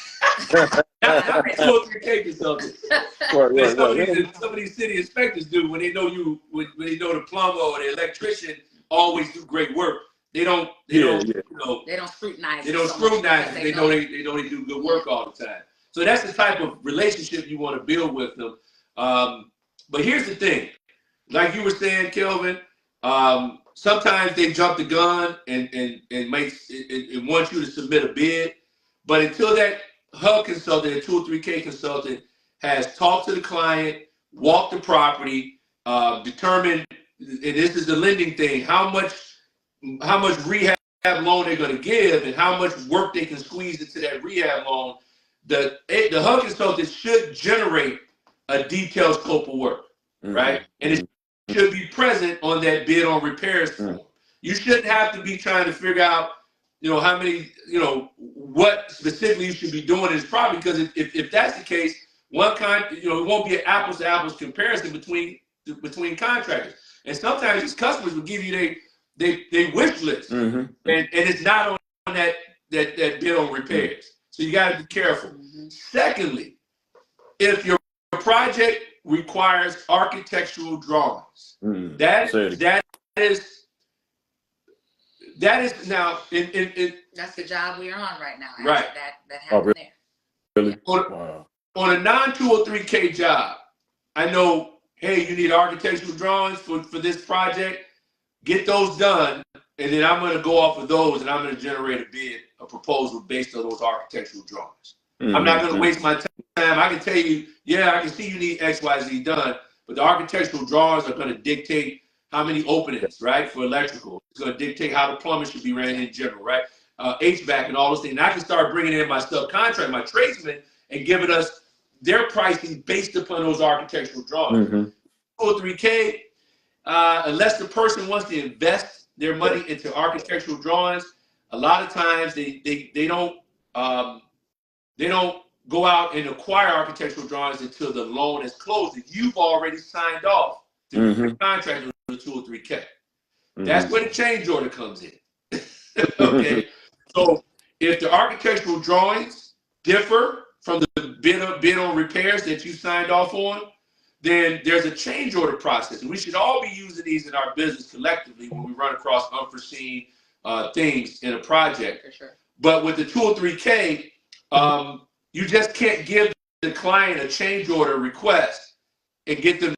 Speaker 3: Not 203K consultants. Some of these city inspectors do, when they know you, when they know the plumber or the electrician always do great work. They don't scrutinize. They don't scrutinize. They know they do good work all the time. So that's the type of relationship you want to build with them. But here's the thing, like you were saying, Kelvin, sometimes they jump the gun and want you to submit a bid. But until that HUD consultant, a 203K consultant, has talked to the client, walked the property, determined, and this is the lending thing, how much rehab loan they're going to give and how much work they can squeeze into that rehab loan, the HUD consultant should generate a detailed scope of work, right? And it should be present on that bid on repairs form. You shouldn't have to be trying to figure out, how many, what specifically you should be doing in this property, because if that's the case, it won't be an apples to apples comparison between contractors. And sometimes these customers will give you they wish list, and it's not on that bid on repairs. So you got to be careful. Secondly, if your project requires architectural drawings, that is now
Speaker 2: that's the job we're on right now.
Speaker 3: Right.
Speaker 2: That happened there.
Speaker 1: Really?
Speaker 3: On a non-203K job, I know, hey, you need architectural drawings for this project. Get those done, and then I'm going to go off of those, and I'm going to generate a proposal based on those architectural drawings. I'm not going to waste my time. I can tell you, I can see you need X, Y, Z done, but the architectural drawings are going to dictate how many openings, right, for electrical. It's going to dictate how the plumbing should be ran in general, right? HVAC and all those things. And I can start bringing in my subcontract, my tradesmen, and giving us their pricing based upon those architectural drawings. 203K, unless the person wants to invest their money into architectural drawings, a lot of times they don't go out and acquire architectural drawings until the loan is closed and you've already signed off to the contract with the 203K. That's where the change order comes in. Okay, so if the architectural drawings differ from the bid on repairs that you signed off on, then there's a change order process. And we should all be using these in our business collectively when we run across unforeseen things in a project. For sure. But with the 203K, you just can't give the client a change order request and get them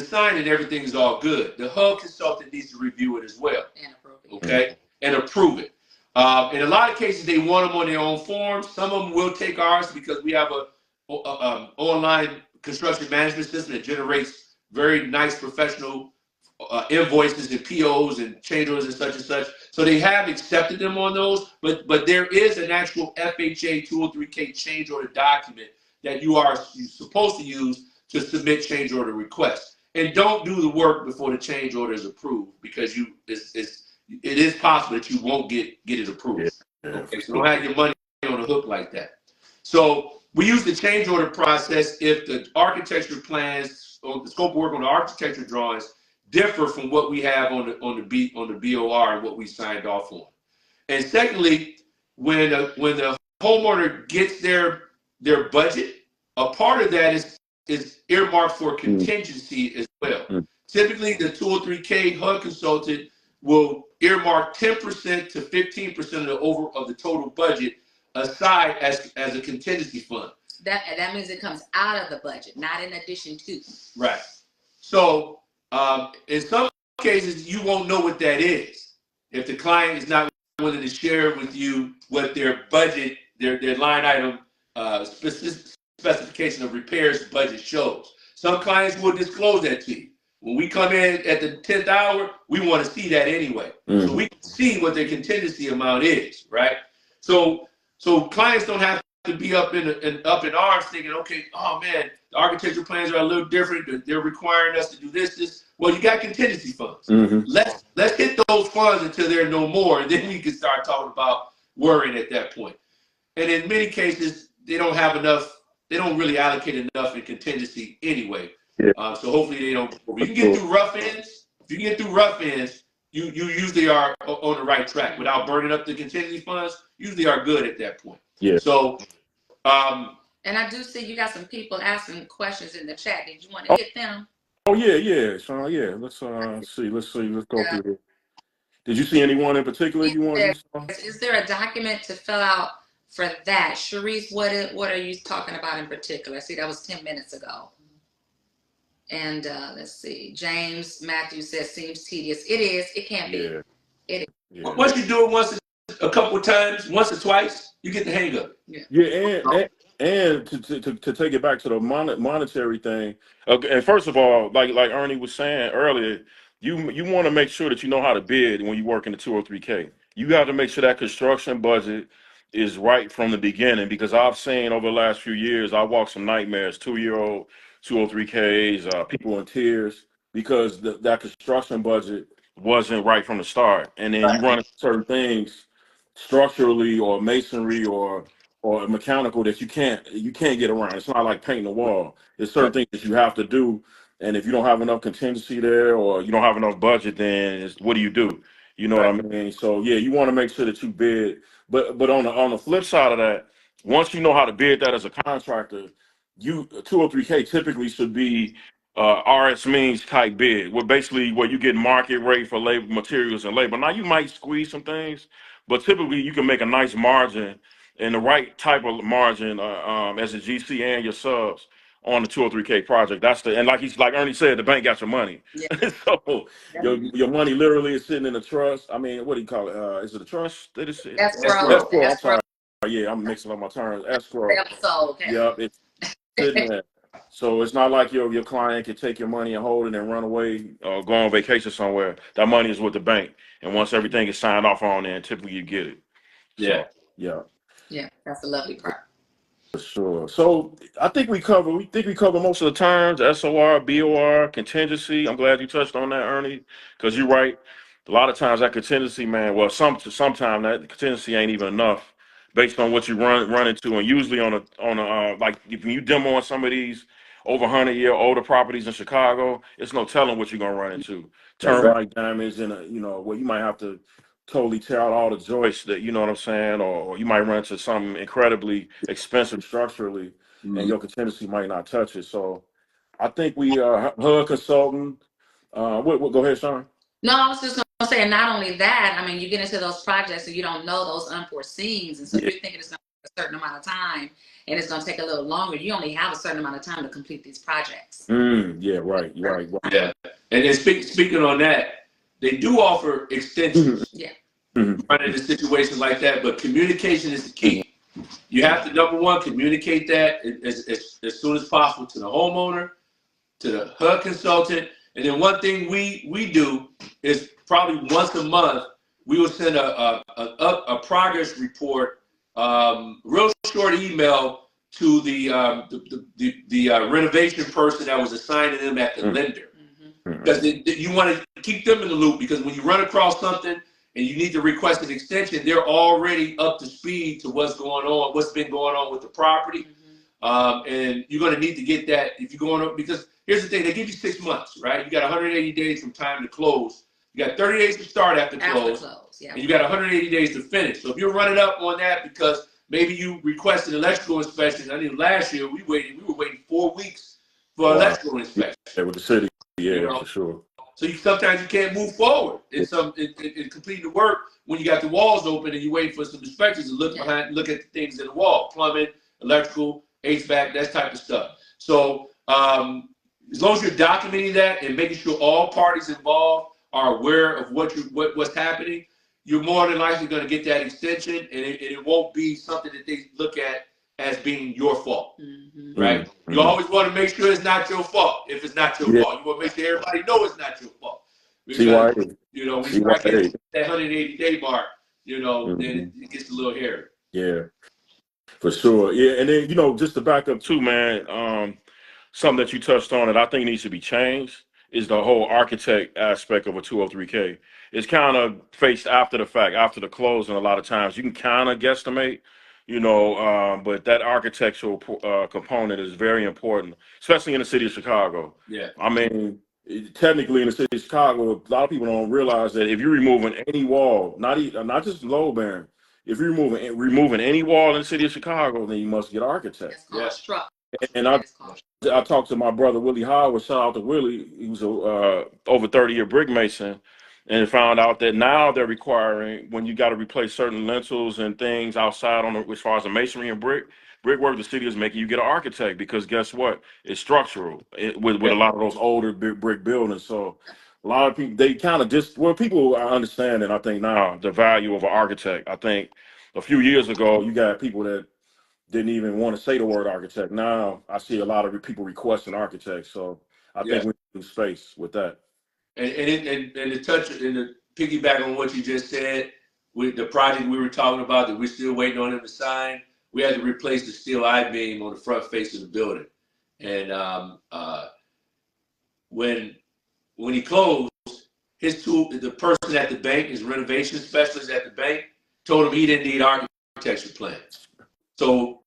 Speaker 3: sign it, everything's all good. The HUD consultant needs to review it as well.
Speaker 2: And approve it.
Speaker 3: Okay, and approve it. In a lot of cases, they want them on their own forms. Some of them will take ours because we have a online construction management system that generates very nice professional invoices and POs and change orders and such. So they have accepted them on those, but there is an actual FHA 203K change order document that you're supposed to use to submit change order requests. And don't do the work before the change order is approved, because it is possible that you won't get it approved. Okay, so don't have your money on the hook like that. So we use the change order process if the architecture plans or the scope of work on the architecture drawings differ from what we have on the BOR and what we signed off on. And secondly, when the homeowner gets their budget, a part of that is earmarked for contingency as well. Typically, the 203K HUD consultant will earmark 10% to 15% of the total budget aside as a contingency fund.
Speaker 2: That means it comes out of the budget, not in addition to.
Speaker 3: Right. So in some cases, you won't know what that is if the client is not willing to share with you what their budget, their line item specification of repairs budget shows. Some clients will disclose that to you. When we come in at the 10th hour, we want to see that anyway. So we can see what their contingency amount is, right? So clients don't have to be up in arms thinking, okay, oh man, the architecture plans are a little different. They're requiring us to do this. Well, you got contingency funds. Let's hit those funds until there are no more, and then we can start talking about worrying at that point. And in many cases, they don't have enough. They don't really allocate enough in contingency anyway. So hopefully they don't. You can get through rough ends. If you get through rough ends, you usually are on the right track without burning up the contingency funds. Usually are good at that point.
Speaker 1: Yeah.
Speaker 3: So,
Speaker 2: and I do see you got some people asking questions in the chat. Did you want to hit them?
Speaker 1: Oh yeah, Shaun. Yeah, let's see. Let's go through it. Did you see anyone in particular you wanted?
Speaker 2: Is there a document to fill out for that, Sharice? What are you talking about in particular? See, that was 10 minutes ago. And let's see. James Matthew says seems tedious. It is. It can be.
Speaker 1: Yeah.
Speaker 2: It is.
Speaker 3: yeah. Once you do it a couple of times, once or twice, you get the hang of
Speaker 1: it. Yeah, and to take it back to the monetary thing. And first of all, like Ernie was saying earlier, you want to make sure that you know how to bid when you work in the 203K. You got to make sure that construction budget is right from the beginning, because I've seen over the last few years, I walked some nightmares, 2-year-old 203Ks, people in tears because that construction budget wasn't right from the start. And then you run into certain things structurally or masonry or mechanical that you can't get around. It's not like painting a wall. There's certain things that you have to do. And if you don't have enough contingency there or you don't have enough budget, then what do you do? You know what I mean? So yeah, you want to make sure that you bid. But on the flip side of that, once you know how to bid that as a contractor, 203K typically should be RS means type bid, where you get market rate for labor, materials, and labor. Now you might squeeze some things, but typically you can make a nice margin and the right type of margin as a GC and your subs on the 203K project. And like Ernie said, the bank got your money. Yeah. So your money literally is sitting in a trust. I mean, what do you call it? Is it a trust?
Speaker 2: Escrow.
Speaker 1: I'm sorry. Yeah, I'm mixing up my terms. Escrow.
Speaker 2: Okay.
Speaker 1: Yep, it's sitting there. So it's not like your client can take your money and hold it and run away or go on vacation somewhere. That money is with the bank, and once everything is signed off on there, typically you get it. So,
Speaker 2: yeah, that's the lovely part.
Speaker 1: For sure. So I think we cover most of the terms: SOR, BOR, contingency. I'm glad you touched on that, Ernie, because you're right. A lot of times that contingency, man. Well, sometimes that contingency ain't even enough based on what you run into, and usually on a like if you demo on some of these over 100-year older properties in Chicago, it's no telling what you're gonna run into. Termite damage and where you might have to totally tear out all the joists, that you know what I'm saying, or you might run into something incredibly expensive structurally, and your contingency might not touch it. So I think we HUD consultant. Go ahead, Shaun.
Speaker 2: No, I was just gonna say, and not only that, I mean, you get into those projects and you don't know those unforeseens, and so you're thinking it's gonna a certain amount of time and it's going to take a little longer, you only have a certain amount of time to complete these projects.
Speaker 1: Yeah, right.
Speaker 3: Yeah. And then speaking on that, they do offer extensions.
Speaker 2: Yeah.
Speaker 3: Run into situations like that, but communication is the key. You have to, number one, communicate that as soon as possible to the homeowner, to the HUD consultant. And then one thing we do is probably once a month, we will send a progress report, real short email to the renovation person that was assigned to them at the lender. Because you want to keep them in the loop, because when you run across something and you need to request an extension, they're already up to speed to what's going on, what's been going on with the property. And you're going to need to get that if you're going on, because here's the thing, they give you 6 months, right? You got 180 days from time to close. You got 30 days to start after close, and you got 180 days to finish. So if you're running up on that because maybe you requested electrical inspection, I think last year we were waiting 4 weeks for electrical inspection.
Speaker 1: Yeah, with the city, for sure.
Speaker 3: So sometimes you can't move forward in completing the work when you got the walls open and you're waiting for some inspectors to look at the things in the wall, plumbing, electrical, HVAC, that type of stuff. So as long as you're documenting that and making sure all parties involved are aware of what's happening, you're more than likely going to get that extension, and it won't be something that they look at as being your fault, right? You always want to make sure it's not your fault. If it's not your fault, you want to make sure everybody knows it's not your fault. Because, when you start getting that 180-day mark, then it gets a little hairy.
Speaker 1: Yeah, for sure. Yeah, and then, just to back up too, man, something that you touched on that I think needs to be changed is the whole architect aspect of a 203K. It's kind of faced after the fact, after the close, and a lot of times you can kind of guesstimate, but that architectural component is very important, especially in the city of Chicago.
Speaker 3: Yeah.
Speaker 1: I mean, technically in the city of Chicago, a lot of people don't realize that if you're removing any wall, not just load bearing, if you're removing any wall in the city of Chicago, then you must get an architect. And I talked to my brother Willie Howard. Shout out to Willie. He was a over 30-year brick mason, and found out that now they're requiring, when you got to replace certain lintels and things outside as far as the masonry and brickwork, the city is making you get an architect, because guess what? It's structural with a lot of those older brick buildings. So a lot of people, they kind of people are understanding, I think, now the value of an architect. I think a few years ago, you got people that didn't even want to say the word architect. Now I see a lot of people requesting architects. So I think we need space with that.
Speaker 3: And to touch and to piggyback on what you just said, with the project we were talking about that we're still waiting on him to sign, we had to replace the steel I-beam on the front face of the building. And when he closed, the person at the bank, his renovation specialist at the bank, told him he didn't need architecture plans. So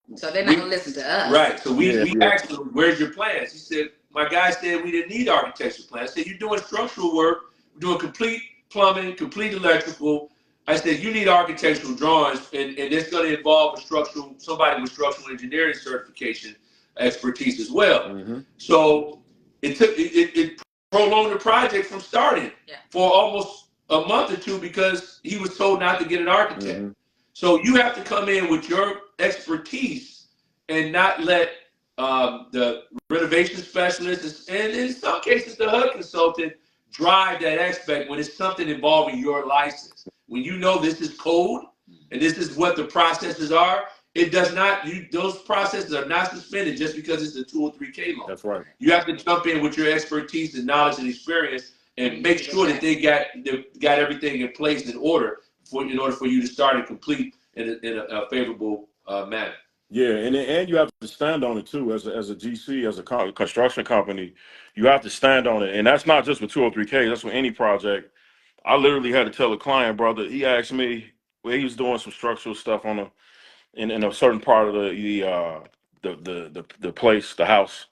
Speaker 2: they're not gonna listen to us.
Speaker 3: Right. So we asked him, "Where's your plans?" He said, "My guy said we didn't need architecture plans." I said, "You're doing structural work, we're doing complete plumbing, complete electrical." I said, "You need architectural drawings, and it's going to involve somebody with structural engineering certification expertise as well." So it prolonged the project from starting for almost a month or two, because he was told not to get an architect. So you have to come in with your expertise and not let the renovation specialist, and in some cases the HUD consultant, drive that aspect when it's something involving your license. When you know this is code and this is what the processes are, it does not, those processes are not suspended just because it's a 203K loan.
Speaker 1: That's right.
Speaker 3: You have to jump in with your expertise and knowledge and experience and make sure that they got everything in place in order for you to start and complete in a favorable manner.
Speaker 1: Yeah, and you have to stand on it too, as a GC, as a construction company. You have to stand on it, and that's not just with 203K. That's with any project. I literally had to tell a client, brother. He asked me, he was doing some structural stuff in a certain part of the place, the house,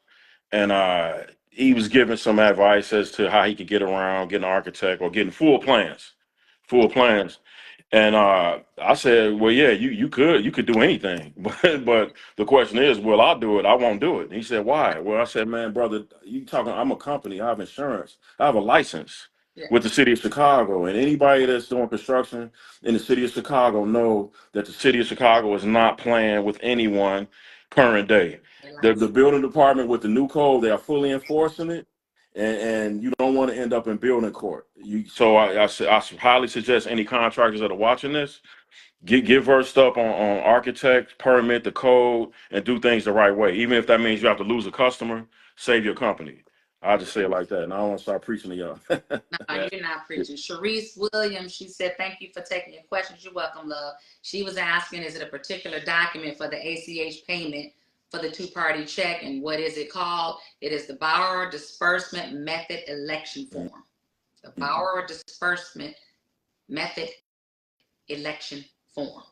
Speaker 1: and he was giving some advice as to how he could get around getting an architect or getting full plans. And I said, well, yeah, you could do anything, but the question is, will I do it? I won't do it. And he said, why? Well, I said, man, brother, I'm a company. I have insurance. I have a license. with the city of Chicago. And anybody that's doing construction in the city of Chicago know that the city of Chicago is not playing with anyone current day. The building department with the new code, they are fully enforcing it. And you don't want to end up in building court. So I highly suggest any contractors that are watching this, get versed up on architect, permit, the code, and do things the right way. Even if that means you have to lose a customer, save your company. I just say it like that, and I don't want to start preaching to y'all.
Speaker 2: No, you're not preaching. Sharice Williams, she said, thank you for taking your questions. You're welcome, love. She was asking, is it a particular document for the ACH payment for the two-party check, and what is it called? It is the Borrower Disbursement Method Election Form. The Borrower Disbursement Method Election Form.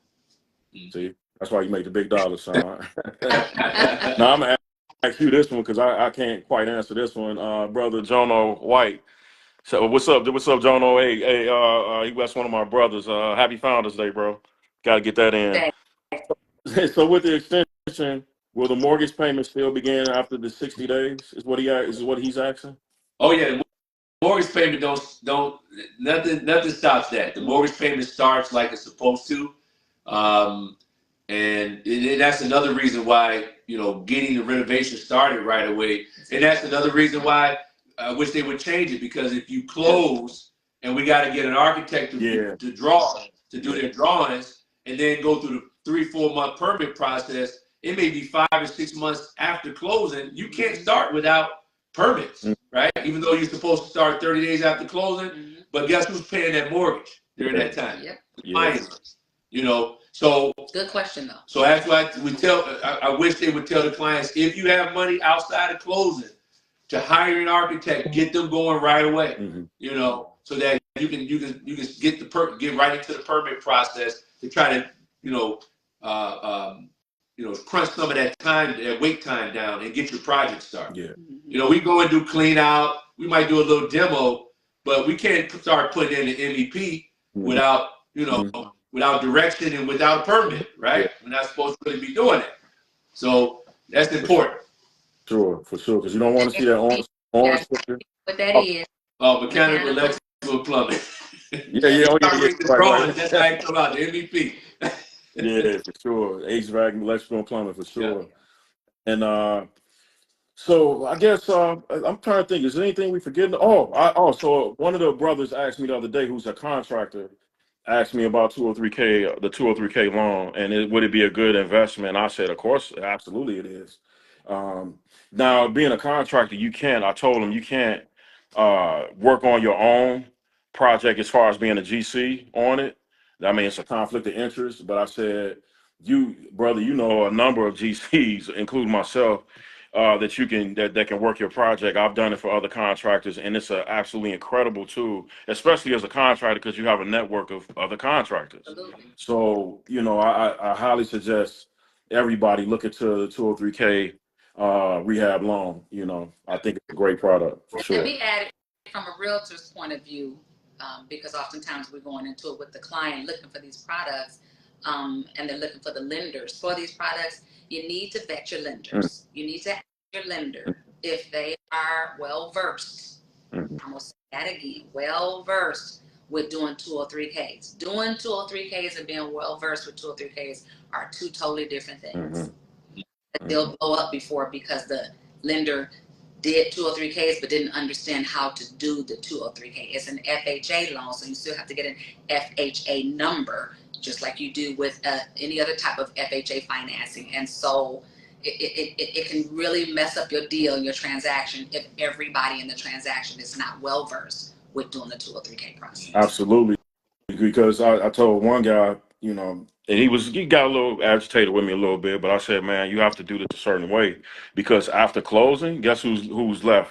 Speaker 1: See, that's why you make the big dollar, son. Now I'm gonna ask you this one because I can't quite answer this one, brother Jono White. So what's up? What's up, Jono? Hey, that's one of my brothers. Happy Founders Day, bro. Got to get that in. So with the extension, will the mortgage payment still begin after the 60 days? Is what he's asking?
Speaker 3: Oh yeah, the mortgage payment don't nothing stops that. The mortgage payment starts like it's supposed to, and that's another reason why getting the renovation started right away. And that's another reason why I wish they would change it, because if you close and we got to get an architect to do their drawings and then go through the 3-4 month permit process, it may be 5 or 6 months after closing. You can't start without permits, right? Even though you're supposed to start 30 days after closing, but guess who's paying that mortgage during that time? So
Speaker 2: good question though.
Speaker 3: So that's why I wish they would tell the clients, if you have money outside of closing, to hire an architect, get them going right away. So that you can get right into the permit process to try to crunch some of that wait time down and get your project started. We go and do clean out. We might do a little demo, but we can't start putting in an MVP without without direction and without a permit, right? We're not supposed to really be doing that. So that's important.
Speaker 1: Sure, for sure, because you don't want to see that orange picture.
Speaker 2: What that is?
Speaker 3: Mechanical, electrical, plumbing.
Speaker 1: Yeah. Right.
Speaker 3: That's how it come out, the MVP.
Speaker 1: Yeah, for sure. HVAC, electrical, and plumbing, for sure. Yeah. And so I guess I'm trying to think. Is there anything we forgetting? So one of the brothers asked me the other day, who's a contractor, asked me about 203K, the 203K loan, and would it be a good investment? I said, of course, absolutely it is. Now, being a contractor, I told him you can't work on your own project as far as being a GC on it. I mean, it's a conflict of interest, but I said, brother, a number of GCs, including myself, that can work your project. I've done it for other contractors, and it's an absolutely incredible tool, especially as a contractor, because you have a network of other contractors.
Speaker 2: Absolutely.
Speaker 1: So, I highly suggest everybody look into the 203K rehab loan. I think it's a great product for sure.
Speaker 2: And we added from a realtor's point of view, because oftentimes we're going into it with the client looking for these products, and they're looking for the lenders for these products. You need to vet your lenders. You need to ask your lender if they are well versed. I'm gonna say that again, well versed with doing 203Ks. Doing 203Ks and being well versed with 203Ks are two totally different things. They'll blow up before because the lender did 203Ks but didn't understand how to do the 203K. It's an FHA loan, so you still have to get an FHA number, just like you do with any other type of FHA financing. And so it can really mess up your deal, your transaction, if everybody in the transaction is not well versed with doing the 203K process.
Speaker 1: Absolutely, because I told one guy, and he got a little agitated with me a little bit, but I said, man, you have to do this a certain way, because after closing, guess who's left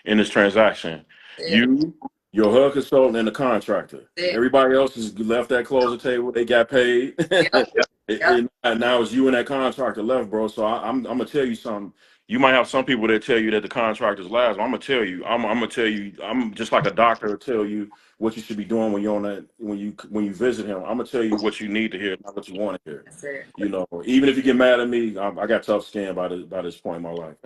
Speaker 1: in this transaction? You, your HUD consultant, and the contractor. Everybody else has left that closing table. They got paid. And now it's you and that contractor left, bro. So I'm gonna tell you something. You might have some people that tell you that the contractor's last. I'm gonna tell you. I'm gonna tell you. I'm just like a doctor will tell you what you should be doing when you're on that when you visit him. I'm gonna tell you what you need to hear, not what you want to hear.
Speaker 2: That's it.
Speaker 1: Even if you get mad at me, I got tough skin by this point in my life.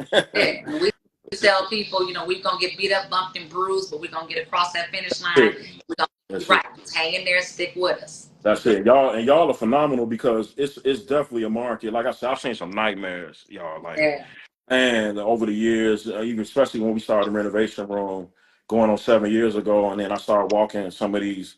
Speaker 2: tell people, you know, we're gonna get beat up, bumped, and bruised, but we're gonna get across that finish line. We're gonna be right. Hang in there, stick with us.
Speaker 1: That's it, y'all, and y'all are phenomenal because it's definitely a market. Like I said, I've seen some nightmares, y'all. Like, and over the years, even especially when we started the Renovation Room, going on 7 years ago, and then I started walking some of these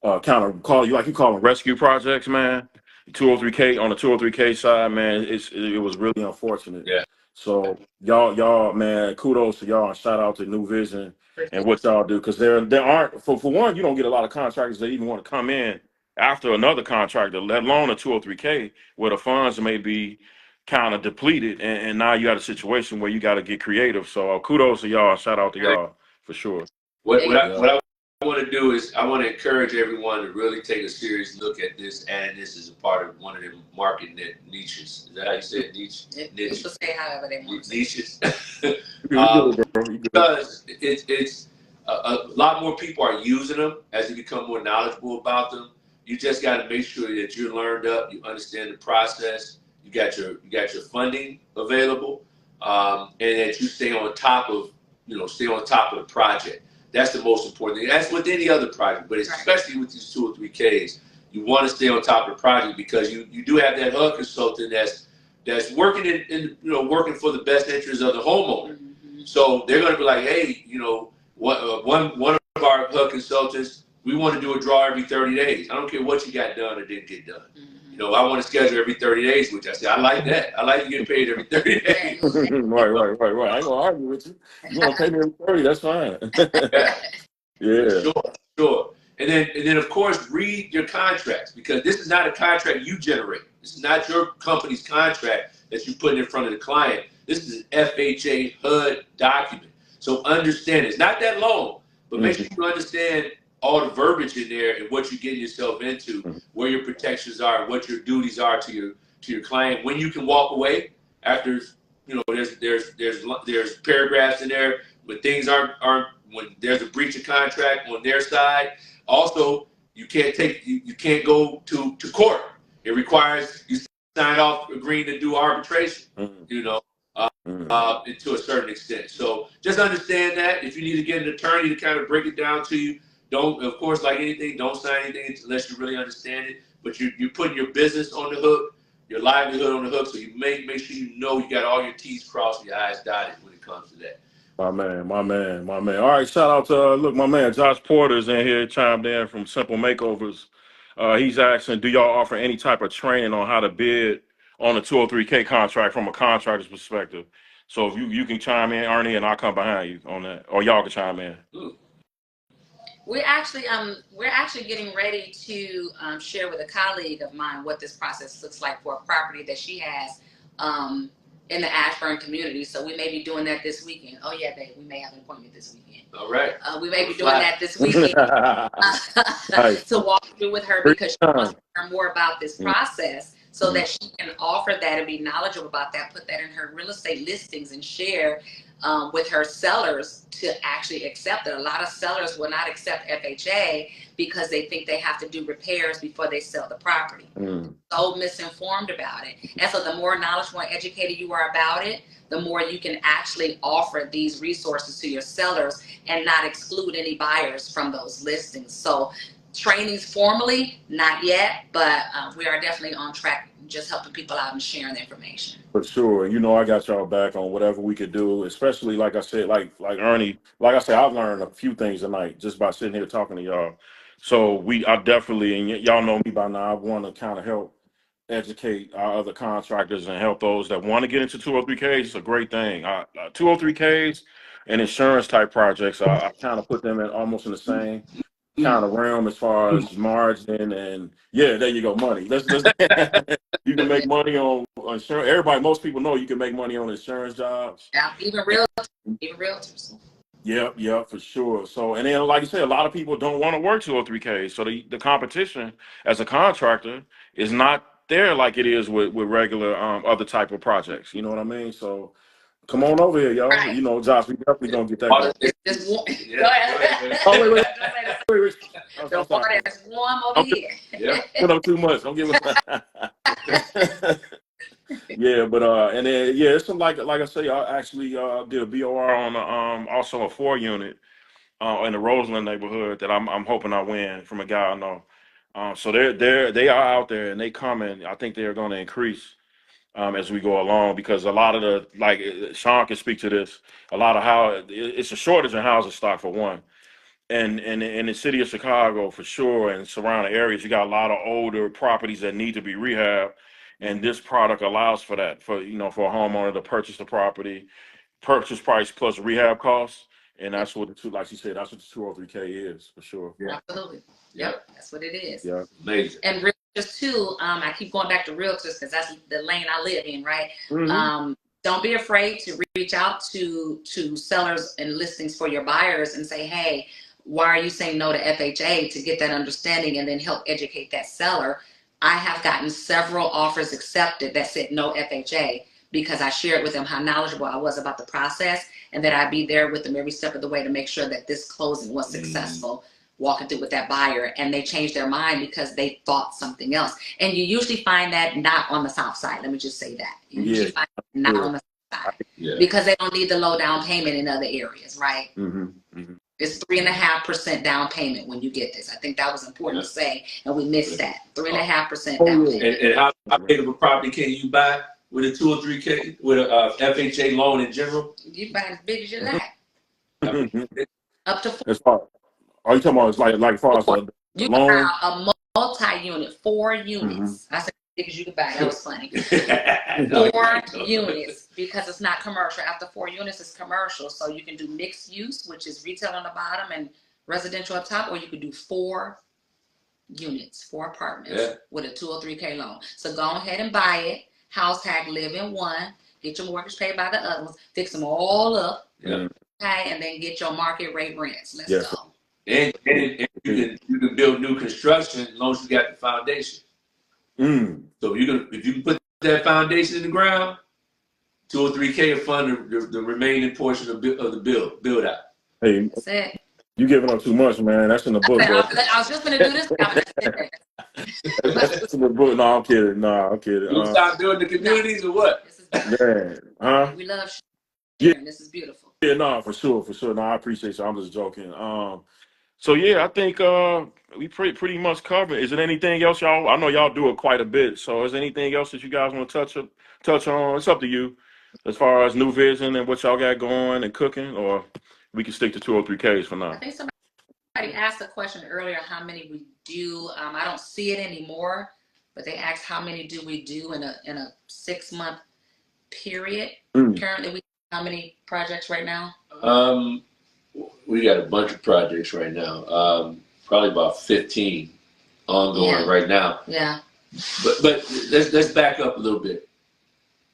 Speaker 1: kind of call you call them rescue projects, man. 203K on the 203K side, man. It was really unfortunate.
Speaker 3: Yeah.
Speaker 1: So y'all, man, kudos to y'all and shout out to New Vision and what y'all do, because there aren't for one, you don't get a lot of contractors that even want to come in after another contractor, let alone a 203K, where the funds may be kind of depleted, and now you got a situation where you got to get creative. So kudos to y'all, shout out to y'all for sure.
Speaker 3: What I want to do is I want to encourage everyone to really take a serious look at this, and this is a part of one of the market niches. Is that how you say it? Niche?
Speaker 2: People say however they want.
Speaker 3: Niches. Because it's a lot more people are using them as they become more knowledgeable about them. You just got to make sure that you're learned up, you understand the process, you got your funding available, and that you stay on top of the project. That's the most important thing. That's with any other project, but especially with these 203Ks, you want to stay on top of the project because you do have that HUD consultant that's working in working for the best interest of the homeowner. Mm-hmm. So they're going to be like, hey, one of our HUD consultants, we want to do a draw every 30 days. I don't care what you got done or didn't get done. Mm-hmm. I want to schedule every 30 days, which I say, I like that. I like to get paid every 30 days.
Speaker 1: Right. I ain't gonna argue with you. You want to pay me every 30, that's fine. Yeah.
Speaker 3: Sure. And then of course read your contracts, because this is not a contract you generate. This is not your company's contract that you put in front of the client. This is an FHA HUD document. So understand it's not that long, but make sure you understand all the verbiage in there and what you're getting yourself into, where your protections are, what your duties are to your client, when you can walk away after, there's paragraphs in there when things aren't when there's a breach of contract on their side. Also, you can't go to court. It requires you sign off agreeing to do arbitration, to a certain extent. So just understand that. If you need to get an attorney to kind of break it down to you, don't, of course, like anything, don't sign anything unless you really understand it. But you're putting your business on the hook, your livelihood on the hook, so you make sure you got all your T's crossed and your I's dotted when it comes to that.
Speaker 1: My man. All right, shout out to look, my man Josh Porter's in here, chimed in from Simple Makeovers. He's asking, do y'all offer any type of training on how to bid on a 203K contract from a contractor's perspective? So if you can chime in, Ernie, and I'll come behind you on that, or y'all can chime in.
Speaker 2: We're actually getting ready to share with a colleague of mine what this process looks like for a property that she has in the Ashburn community. So we may be doing that this weekend. Oh yeah, babe, we may have an appointment this weekend.
Speaker 3: All right.
Speaker 2: We may be doing that this weekend to walk through with her, because she wants to learn more about this process, so that she can offer that and be knowledgeable about that, put that in her real estate listings and share with her sellers to actually accept it. A lot of sellers will not accept FHA because they think they have to do repairs before they sell the property. So misinformed about it. And so the more knowledgeable and educated you are about it, the more you can actually offer these resources to your sellers and not exclude any buyers from those listings. So trainings formally, not yet, but we are definitely on track, just helping people out and sharing the information.
Speaker 1: For sure. I got y'all back on whatever we could do, especially like I said, like Ernie, like I said, I've learned a few things tonight just by sitting here talking to y'all. So I definitely, and y'all know me by now, I want to kind of help educate our other contractors and help those that want to get into 203Ks. It's a great thing. 203Ks and insurance type projects, I kind of put them in almost in the same kind of realm as far as margin, and there you go, money. Let's you can make money on insurance. Most people know you can make money on insurance jobs.
Speaker 2: Yeah, even realtors.
Speaker 1: Yep, for sure. So, and then like you said, a lot of people don't want to work 203K. So the competition as a contractor is not there like it is with regular other type of projects. You know what I mean? So come on over here, y'all.
Speaker 2: Right.
Speaker 1: Josh, we definitely gonna get that going.
Speaker 2: Go ahead.
Speaker 1: Oh, wait.
Speaker 2: The water is warm over here.
Speaker 1: Put up too much. Don't give us. Yeah, but and then yeah, it's some like I say, I actually did a BOR on also a 4 unit in the Roseland neighborhood that I'm hoping I win from a guy I know. So they are out there and they coming. I think they're going to increase as we go along because a lot of the Shaun can speak to this. A lot of how it's a shortage in housing stock for one, and in the city of Chicago for sure and surrounding areas, you got a lot of older properties that need to be rehabbed, and this product allows for that for for a homeowner to purchase the property, purchase price plus rehab costs, and that's what the two like you said that's what the 203K is for sure.
Speaker 3: Yeah.
Speaker 2: Absolutely. Yep, that's what it is.
Speaker 1: Yeah,
Speaker 3: Amazing.
Speaker 2: And realtors too, I keep going back to realtors because that's the lane I live in, right?
Speaker 1: Mhm.
Speaker 2: Don't be afraid to reach out to sellers and listings for your buyers and say, hey, why are you saying no to FHA, to get that understanding and then help educate that seller. I have gotten several offers accepted that said no FHA because I shared with them how knowledgeable I was about the process and that I'd be there with them every step of the way to make sure that this closing was successful, walking through with that buyer. And they changed their mind because they thought something else. And you usually find that not on the south side. Let me just say that. You usually find it not on the south side because they don't need the low down payment in other areas, right? It's 3.5% down payment when you get this. I think that was important to say, and we missed that. 3.5% down payment.
Speaker 3: And how big of a property can you buy with a 203K, with a FHA loan in general?
Speaker 2: You buy as big as you like. Up to 4.
Speaker 1: As far, are you talking about it's like far as the
Speaker 2: You can
Speaker 1: loan?
Speaker 2: buy a multi-unit, 4 units. I said as big as you could buy. That was funny. 4 units because it's not commercial. After 4 units, it's commercial. So you can do mixed use, which is retail on the bottom and residential up top, or you could do 4 units, 4 apartments with a 203K loan. So go ahead and buy it. House hack, live in one. Get your mortgage paid by the other ones. Fix them all up. Okay, and then get your market rate rents. Let's go.
Speaker 3: And you can build new construction as long as you got the foundation. So if you can put that foundation in the ground, 203K will fund the remaining portion of the build out.
Speaker 1: Hey,
Speaker 2: that's it.
Speaker 1: You giving up too much, man. That's in the book, bro.
Speaker 2: I was just gonna do this.
Speaker 1: That's in the book. No, I'm kidding. No, I'm kidding.
Speaker 3: You start building the communities or what?
Speaker 2: This is
Speaker 1: man,
Speaker 2: we love sharing. This is beautiful.
Speaker 1: Yeah, no, for sure. No, I appreciate you. I'm just joking. So yeah, I think we pretty much covered. Is there anything else, y'all? I know y'all do it quite a bit. So is there anything else that you guys want to touch on? It's up to you, as far as new vision and what y'all got going and cooking, or we can stick to 203Ks for now.
Speaker 2: I think somebody asked a question earlier, how many we do. I don't see it anymore, but they asked how many do we do in a 6-month period. Currently, we how many projects right now?
Speaker 3: We got a bunch of projects right now. Probably about 15 ongoing right now.
Speaker 2: Yeah.
Speaker 3: But let's back up a little bit.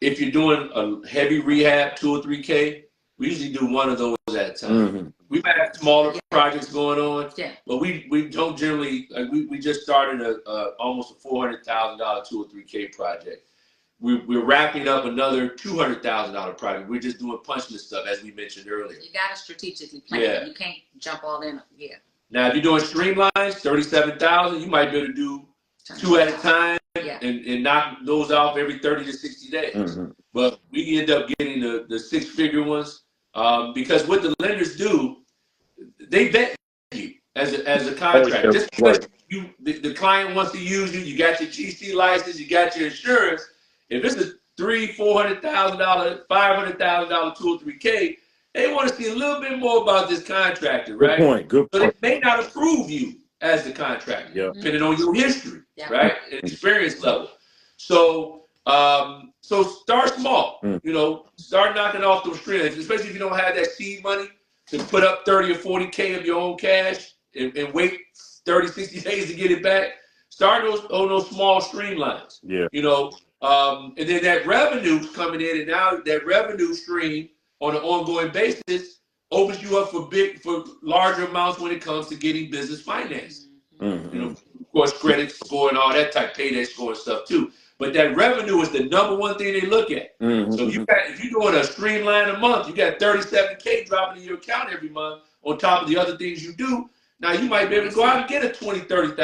Speaker 3: If you're doing a heavy rehab, 2 or 3K, we usually do one of those at a time. We might have smaller projects going on, but we don't generally, like we just started almost a $400,000 2 or 3K project. We're wrapping up another $200,000 project. We're just doing punch list stuff, as we mentioned earlier.
Speaker 2: You got to strategically plan. You can't jump all in.
Speaker 3: Now, if you're doing streamlines, $37,000, you might be able to do 2 at a time and knock those off every 30 to 60 days. But we end up getting the 6-figure ones because what the lenders do, they vet you as a contractor. Just because the client wants to use you, you got your GC license, you got your insurance. If it's a $300,000, $400,000, $500,000 2 or 3K, they want to see a little bit more about this contractor, right?
Speaker 1: Good point.
Speaker 3: So they may not approve you as the contractor, depending on your history, right, and experience level. So, so start small. Start knocking off those streams, especially if you don't have that seed money to put up 30 or 40K of your own cash and wait 30, 60 days to get it back. Start on those small streamlines. And then that revenue's coming in, and now that revenue stream on an ongoing basis opens you up for larger amounts when it comes to getting business financing. Of course, credit score and all that type payday score and stuff too. But that revenue is the number one thing they look at. So if you're doing a streamline a month, you got 37K dropping in your account every month on top of the other things you do. Now you might be able to go out and get a $20,000, $30,000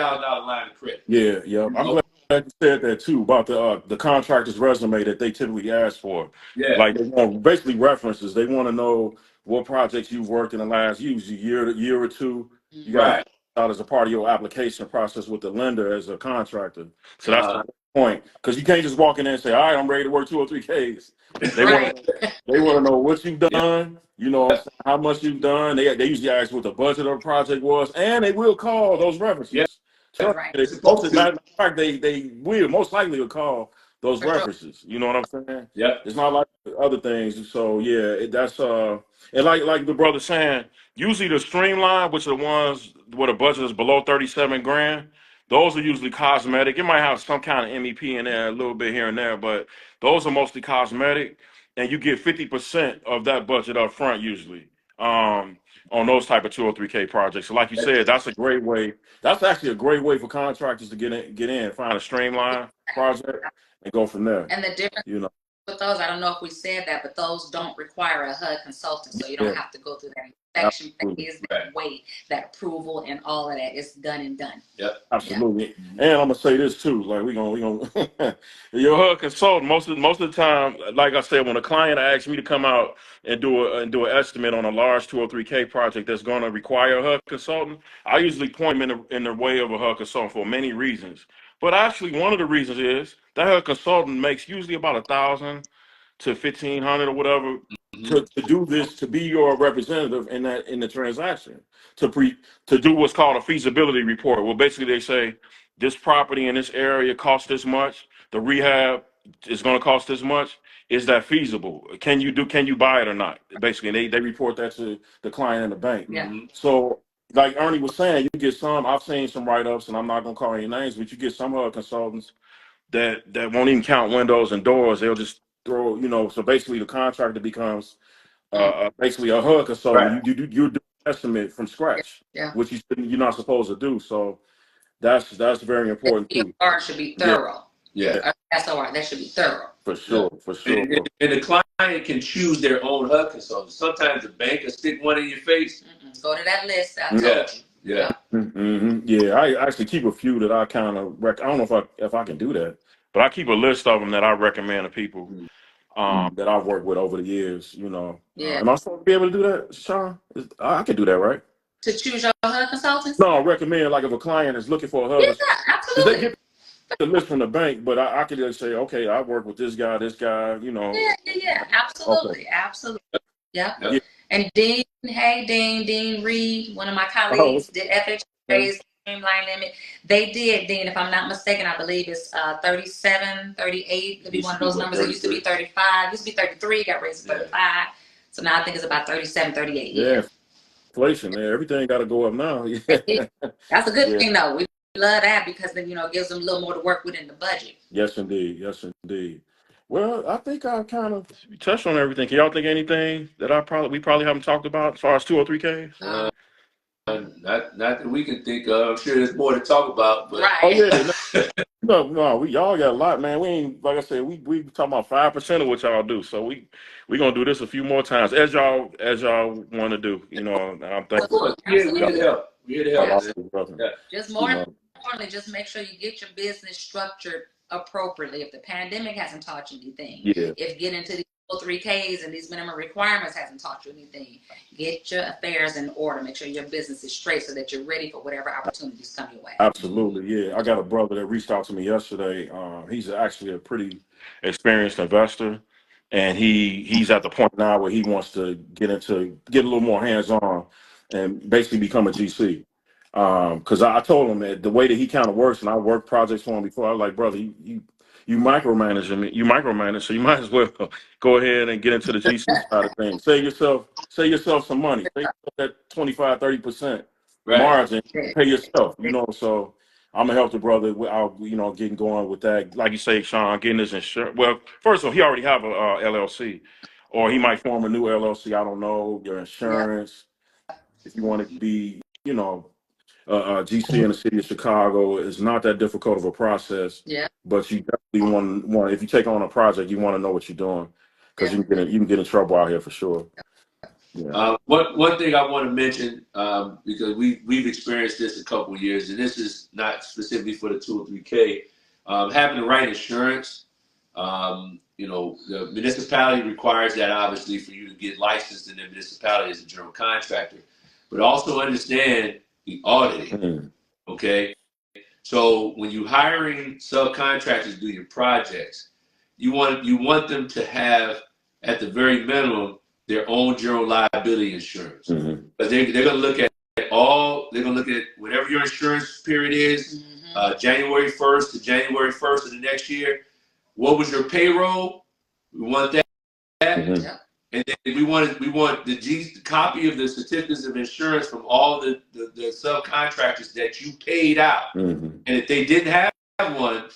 Speaker 3: line of credit.
Speaker 1: I'm glad glad you said that too about the contractor's resume that they typically ask for.
Speaker 3: Yeah.
Speaker 1: Like they want basically references. They want to know what projects you've worked in the last year or two. You got to
Speaker 3: Right.
Speaker 1: out as a part of your application process with the lender as a contractor. So that's
Speaker 3: Uh,
Speaker 1: the point. Because you can't just walk in there and say, "All right, I'm ready to work 203Ks." They want
Speaker 2: Right.
Speaker 1: to they want to know what you've
Speaker 3: yeah.
Speaker 1: done. You know, what I'm saying, how much you've done. They usually ask what the budget of the project was, and they will call those
Speaker 3: Yeah.
Speaker 1: references. Trust
Speaker 2: Right.
Speaker 1: me,
Speaker 3: They're supposed to.
Speaker 1: matter of fact, they will most likely will call those
Speaker 2: For sure.
Speaker 1: references. You know what I'm saying?
Speaker 3: Yep.
Speaker 1: It's not like other things. So yeah, that's and like the brother saying, usually the streamline, which are the ones where the budget is below 37 grand, those are usually cosmetic. It might have some kind of MEP in there, a little bit here and there, but those are mostly cosmetic, and you get 50% of that budget up front usually. On those type of 203K projects. So like you said, that's a great way. That's actually a great way for contractors to get in, find a streamline project, and go from there.
Speaker 2: And the difference
Speaker 1: You know,
Speaker 2: with those, I don't know if we said that, but those don't require a HUD consultant, so you don't
Speaker 1: yeah,
Speaker 2: have to go through that inspection
Speaker 1: absolutely,
Speaker 2: phase, that wait, that approval, and all of that. It's done and done.
Speaker 3: Yep.
Speaker 1: absolutely. And I'm gonna say this too. Like we gonna your HUD consultant most of the time, like I said, when a client asks me to come out and do an estimate on a large 203K project that's going to require a HUD consultant, I usually point them in the way of a HUD consultant for many reasons. But actually, one of the reasons is that HUD consultant makes usually about 1,000 to 1,500 or whatever
Speaker 3: Mm-hmm.
Speaker 1: to do this, to be your representative in the transaction, to do what's called a feasibility report. Well, basically they say this property in this area costs this much, the rehab is going to cost this much. Is that feasible? Can you buy it or not? Basically, they report that to the client and the bank.
Speaker 2: Yeah.
Speaker 3: Mm-hmm.
Speaker 1: So like Ernie was saying, you get some, I've seen some write-ups, and I'm not going to call any names, but you get some consultants that won't even count windows and doors. They'll just throw, so basically the contractor becomes basically a HUD consultant.
Speaker 3: Right.
Speaker 1: You do an estimate from scratch,
Speaker 2: Yeah.
Speaker 1: which you're not supposed to do. So that's very important too.
Speaker 2: SOR should be
Speaker 1: Yeah,
Speaker 2: thorough.
Speaker 3: Yeah.
Speaker 2: SOR, that should be thorough.
Speaker 1: for sure, for sure.
Speaker 3: And the client can choose their own HUD consultant. Sometimes the bank will stick one in your face.
Speaker 2: Go to that list. I
Speaker 1: Yeah.
Speaker 2: told you.
Speaker 3: Yeah.
Speaker 1: Mm-hmm. Yeah, I actually keep a few that I kind of I don't know if I can do that, but I keep a list of them that I recommend to people that I've worked with over the years.
Speaker 2: Yeah.
Speaker 1: Am I supposed to be able to do that, Sean? I can do that, right?
Speaker 2: To choose your HUD consultants?
Speaker 1: No, I recommend, like, if a client is looking for a HUD,
Speaker 2: Yeah,
Speaker 1: because they
Speaker 2: absolutely.
Speaker 1: get the list from the bank, but I could just say, okay, I work with this guy,
Speaker 2: Yeah, absolutely.
Speaker 1: Okay.
Speaker 2: Absolutely. Yeah.
Speaker 1: Yeah.
Speaker 2: And Dean Reed, one of my
Speaker 1: Oh,
Speaker 2: colleagues, did FHA's streamline limit. They did, Dean, if I'm not mistaken, I believe it's 37, 38. Could be one of those numbers. It used to be 35, used to be 33, got raised to 35. So now I think it's about 37, 38.
Speaker 1: Yeah, inflation, man. Everything got to go up now.
Speaker 2: That's a good
Speaker 1: Yeah.
Speaker 2: thing, though. We love that because then, it gives them a little more to work with in the budget.
Speaker 1: Yes, indeed. Yes, indeed. Well, I think I kind of touched on everything. Can y'all think of anything that we probably haven't talked about as far as 203K?
Speaker 3: Not that we can think of. I'm sure there's more to talk about, but
Speaker 2: Right.
Speaker 1: Oh yeah, no, we y'all got a lot, man. We ain't, like I said, we talking about 5% of what y'all do. So we gonna do this a few more times as y'all want to do. I'm thankful.
Speaker 3: we're here to help. We're here to help.
Speaker 1: Yeah.
Speaker 2: Just more importantly, just make sure you get your business structured appropriately. If the pandemic hasn't taught you anything, if getting into these 3Ks and these minimum requirements hasn't taught you anything, get your affairs in order. Make sure your business is straight so that you're ready for whatever opportunities come your way.
Speaker 1: Absolutely, yeah. I got a brother that reached out to me yesterday. He's actually a pretty experienced investor, and he's at the point now where he wants to get a little more hands on and basically become a GC. Because I told him that the way that he kind of works, and I worked projects for him before. I was like, brother, you micromanage so you might as well go ahead and get into the GC side of things. Save yourself some money. Save that 25-30% margin. Pay yourself. So I'm gonna help the brother out, getting going with that. Like you say, Sean, getting his insurance. Well, first of all, he already have a LLC, or he might form a new LLC. I don't know. Your insurance, if you want to be, GC in the city of Chicago, is not that difficult of a process.
Speaker 2: Yeah.
Speaker 1: But you definitely want if you take on a project, you want to know what you're doing, because you can get in trouble out here for sure. Yeah.
Speaker 3: One thing I want to mention, because we've experienced this a couple of years, and this is not specifically for the 203K, Having the right insurance. The municipality requires that obviously for you to get licensed in the municipality as a general contractor, but also understand the auditing.
Speaker 1: Mm.
Speaker 3: Okay. So when you're hiring subcontractors to do your projects, you want them to have at the very minimum their own general liability insurance.
Speaker 1: Mm-hmm.
Speaker 3: But they're going to look at they're going to look at whatever your insurance period is, January 1st to January 1st of the next year. What was your payroll? We want that.
Speaker 1: Mm-hmm.
Speaker 3: And then we want the copy of the certificates of insurance from all the subcontractors that you paid out.
Speaker 1: Mm-hmm.
Speaker 3: And if they didn't have one,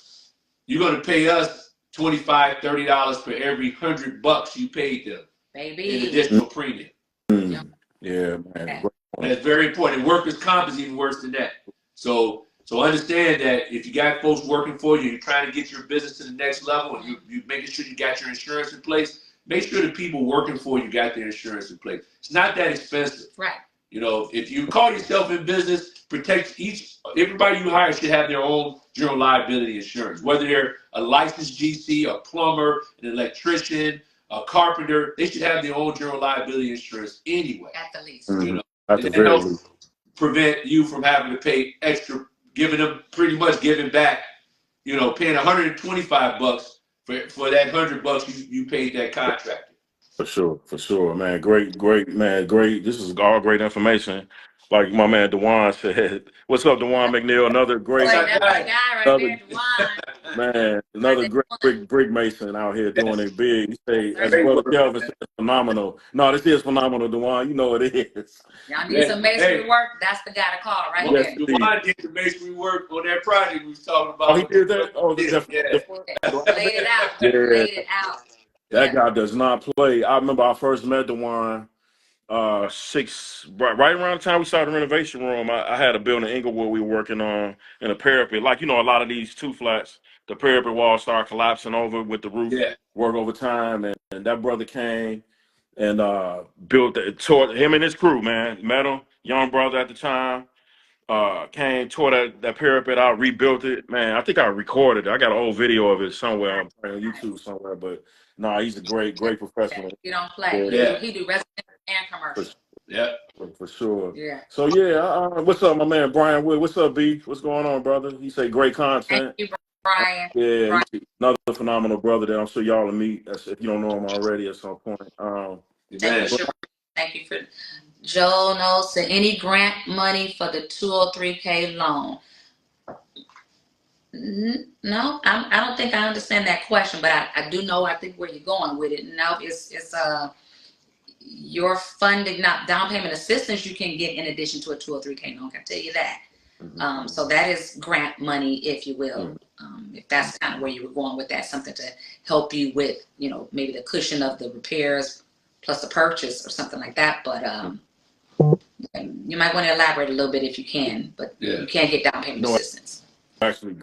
Speaker 3: you're going to pay us $25, $30 for every $100 you paid them,
Speaker 2: baby,
Speaker 3: in additional premium.
Speaker 1: Mm-hmm. Yeah, man.
Speaker 2: Okay.
Speaker 3: That's very important. Workers' comp is even worse than that. So understand that if you got folks working for you, you're trying to get your business to the next level, and you making sure you got your insurance in place. Make sure the people working for you got their insurance in place. It's not that expensive.
Speaker 2: Right.
Speaker 3: If you call yourself in business, everybody you hire should have their own general liability insurance. Whether they're a licensed GC, a plumber, an electrician, a carpenter, they should have their own general liability insurance anyway.
Speaker 2: At the least.
Speaker 1: Mm-hmm.
Speaker 3: And that helps prevent you from having to pay extra, pretty much giving back, paying $125 for that $100 you paid that contractor.
Speaker 1: For sure, man. Great, man. Great. This is all great information. Like my man Dewan said. What's up, Dewan McNeil? Another great
Speaker 2: That's my guy right there, Dewan.
Speaker 1: Man, another great brick mason out here doing it big. You say, as Brother Kelvin said, phenomenal. No, this is phenomenal, Dewan. You know it is.
Speaker 2: Y'all need some masonry work? That's the guy to call right there.
Speaker 3: Dewan did the masonry work on that project we was talking about.
Speaker 1: Oh, he did that? Oh,
Speaker 2: Laid it out.
Speaker 1: Yeah.
Speaker 2: Laid it out.
Speaker 1: That guy does not play. I remember I first met Dewan, right around the time we started Renovation Room. I had a building in Inglewood we were working on in a parapet. Like, a lot of these two flats, the parapet walls start collapsing over with the roof work over time. And that brother came and built him and his crew, man. Met him, young brother at the time. Came, tore that parapet out, rebuilt it. Man, I think I recorded it. I got an old video of it somewhere on YouTube somewhere. But he's a great professional.
Speaker 2: He don't play.
Speaker 1: Yeah.
Speaker 2: He do residential and commercial.
Speaker 3: Yeah,
Speaker 1: for sure.
Speaker 2: Yeah.
Speaker 1: So what's up, my man Brian Wood? What's up, B? What's going on, brother? He say great content.
Speaker 2: Thank you, Brian.
Speaker 1: Yeah, another phenomenal brother that I'm sure y'all will meet if you don't know him already at some point.
Speaker 2: Thank you for Joe knows to any grant money for the 203K loan. No, I don't think I understand that question, but I do know I think where you're going with it. No, it's your funding, not down payment assistance you can get in addition to a 203K loan. I can tell you that.
Speaker 1: Mm-hmm.
Speaker 2: So that is grant money, if you will. If that's kind of where you were going with that, something to help you with, maybe the cushion of the repairs plus the purchase or something like that. But you might want to elaborate a little bit if you can, but you can't get down payment assistance.
Speaker 1: Actually,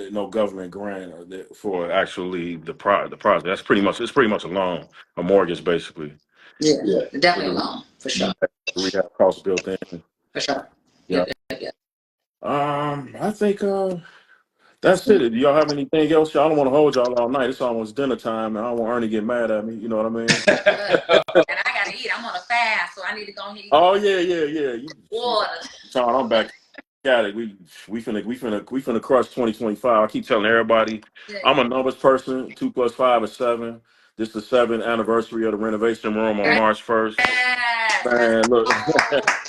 Speaker 1: no government grant for actually the project. It's pretty much a loan, a mortgage, basically.
Speaker 2: Yeah. Definitely a loan for sure.
Speaker 1: We have costs built in.
Speaker 2: For sure.
Speaker 1: Yeah. I think that's it. Do y'all have anything else? Y'all don't want to hold y'all all night. It's almost dinner time, and I don't want Ernie to get mad at me. You know what I mean?
Speaker 2: And I gotta eat. I'm on a fast, so I need to go and eat.
Speaker 1: Oh yeah.
Speaker 2: Water.
Speaker 1: Sean, I'm back at it. We finna crush 2025. I keep telling everybody, I'm a numbers person. 2 + 5 is 7. This is the 7th anniversary of the Renovation Room on March 1st. Man, look.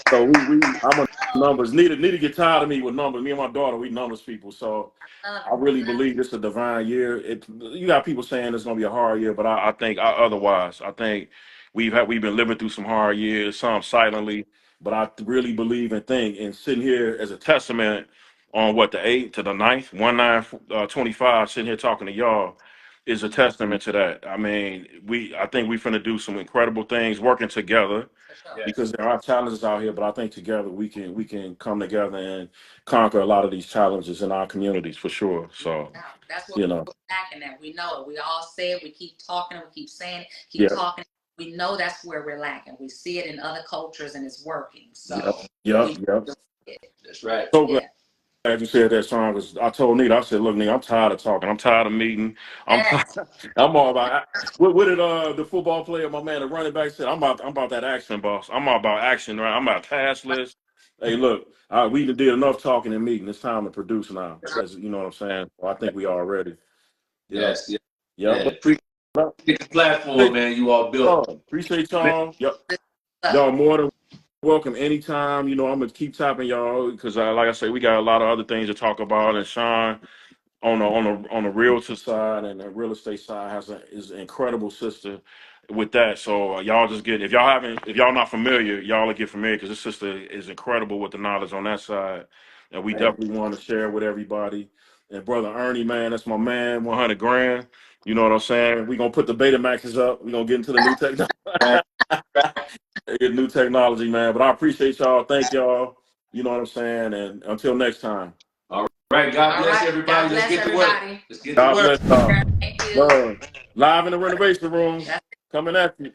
Speaker 1: So I'm a numbers. Need to get tired of me with numbers. Me and my daughter, we numbers people. So I really believe this is a divine year. You got people saying it's gonna be a hard year, but I think otherwise. I think we've been living through some hard years, some silently, but I really believe and think, and sitting here as a testament on the 8th to the 9th, 19/25, sitting here talking to y'all is a testament to that. I mean, I think we're finna do some incredible things working together. Because there are challenges out here, but I think together we can come together and conquer a lot of these challenges in our communities for sure. So
Speaker 2: that's what we're lacking at. We know it. We all say it. We keep talking. We keep saying it. Keep talking. We know that's where we're lacking. We see it in other cultures, and it's working. So
Speaker 1: yep.
Speaker 3: That's right.
Speaker 1: So glad glad you said that, Sean, because I told Nita, I said, look, Nita, I'm tired of talking. I'm tired of meeting. I'm
Speaker 2: Yes.
Speaker 1: tired. I'm all about what did the football player, my man, the running back said? I'm about that action, boss. I'm all about action, right? I'm about task list. Hey, look, we done did enough talking and meeting. It's time to produce now. As you know what I'm saying? Well, I think we are ready. Yep.
Speaker 3: Yes, yeah,
Speaker 1: Yep.
Speaker 3: yeah. Appreciate the platform, man. You all built.
Speaker 1: Appreciate y'all. Yep. Y'all more than welcome anytime. You know, I'm gonna keep tapping y'all because, like I say, we got a lot of other things to talk about. And Sean, on the realtor side and the real estate side, is an incredible sister with that. So y'all just get, if y'all not familiar, y'all will get familiar because this sister is incredible with the knowledge on that side, and we definitely want to share with everybody. And brother Ernie, man, that's my man. 100 grand. You know what I'm saying? We gonna put the Betamaxes up. We gonna get into the new technology. Get new technology, man. But I appreciate y'all. Thank y'all. You know what I'm saying? And until next time.
Speaker 3: All right. God bless everybody.
Speaker 2: God
Speaker 3: Let's
Speaker 2: bless
Speaker 3: get to work.
Speaker 2: everybody.
Speaker 3: Let's get to
Speaker 1: God
Speaker 3: work.
Speaker 1: bless y'all.
Speaker 2: Thank you.
Speaker 1: Live in the renovation room. Coming at you.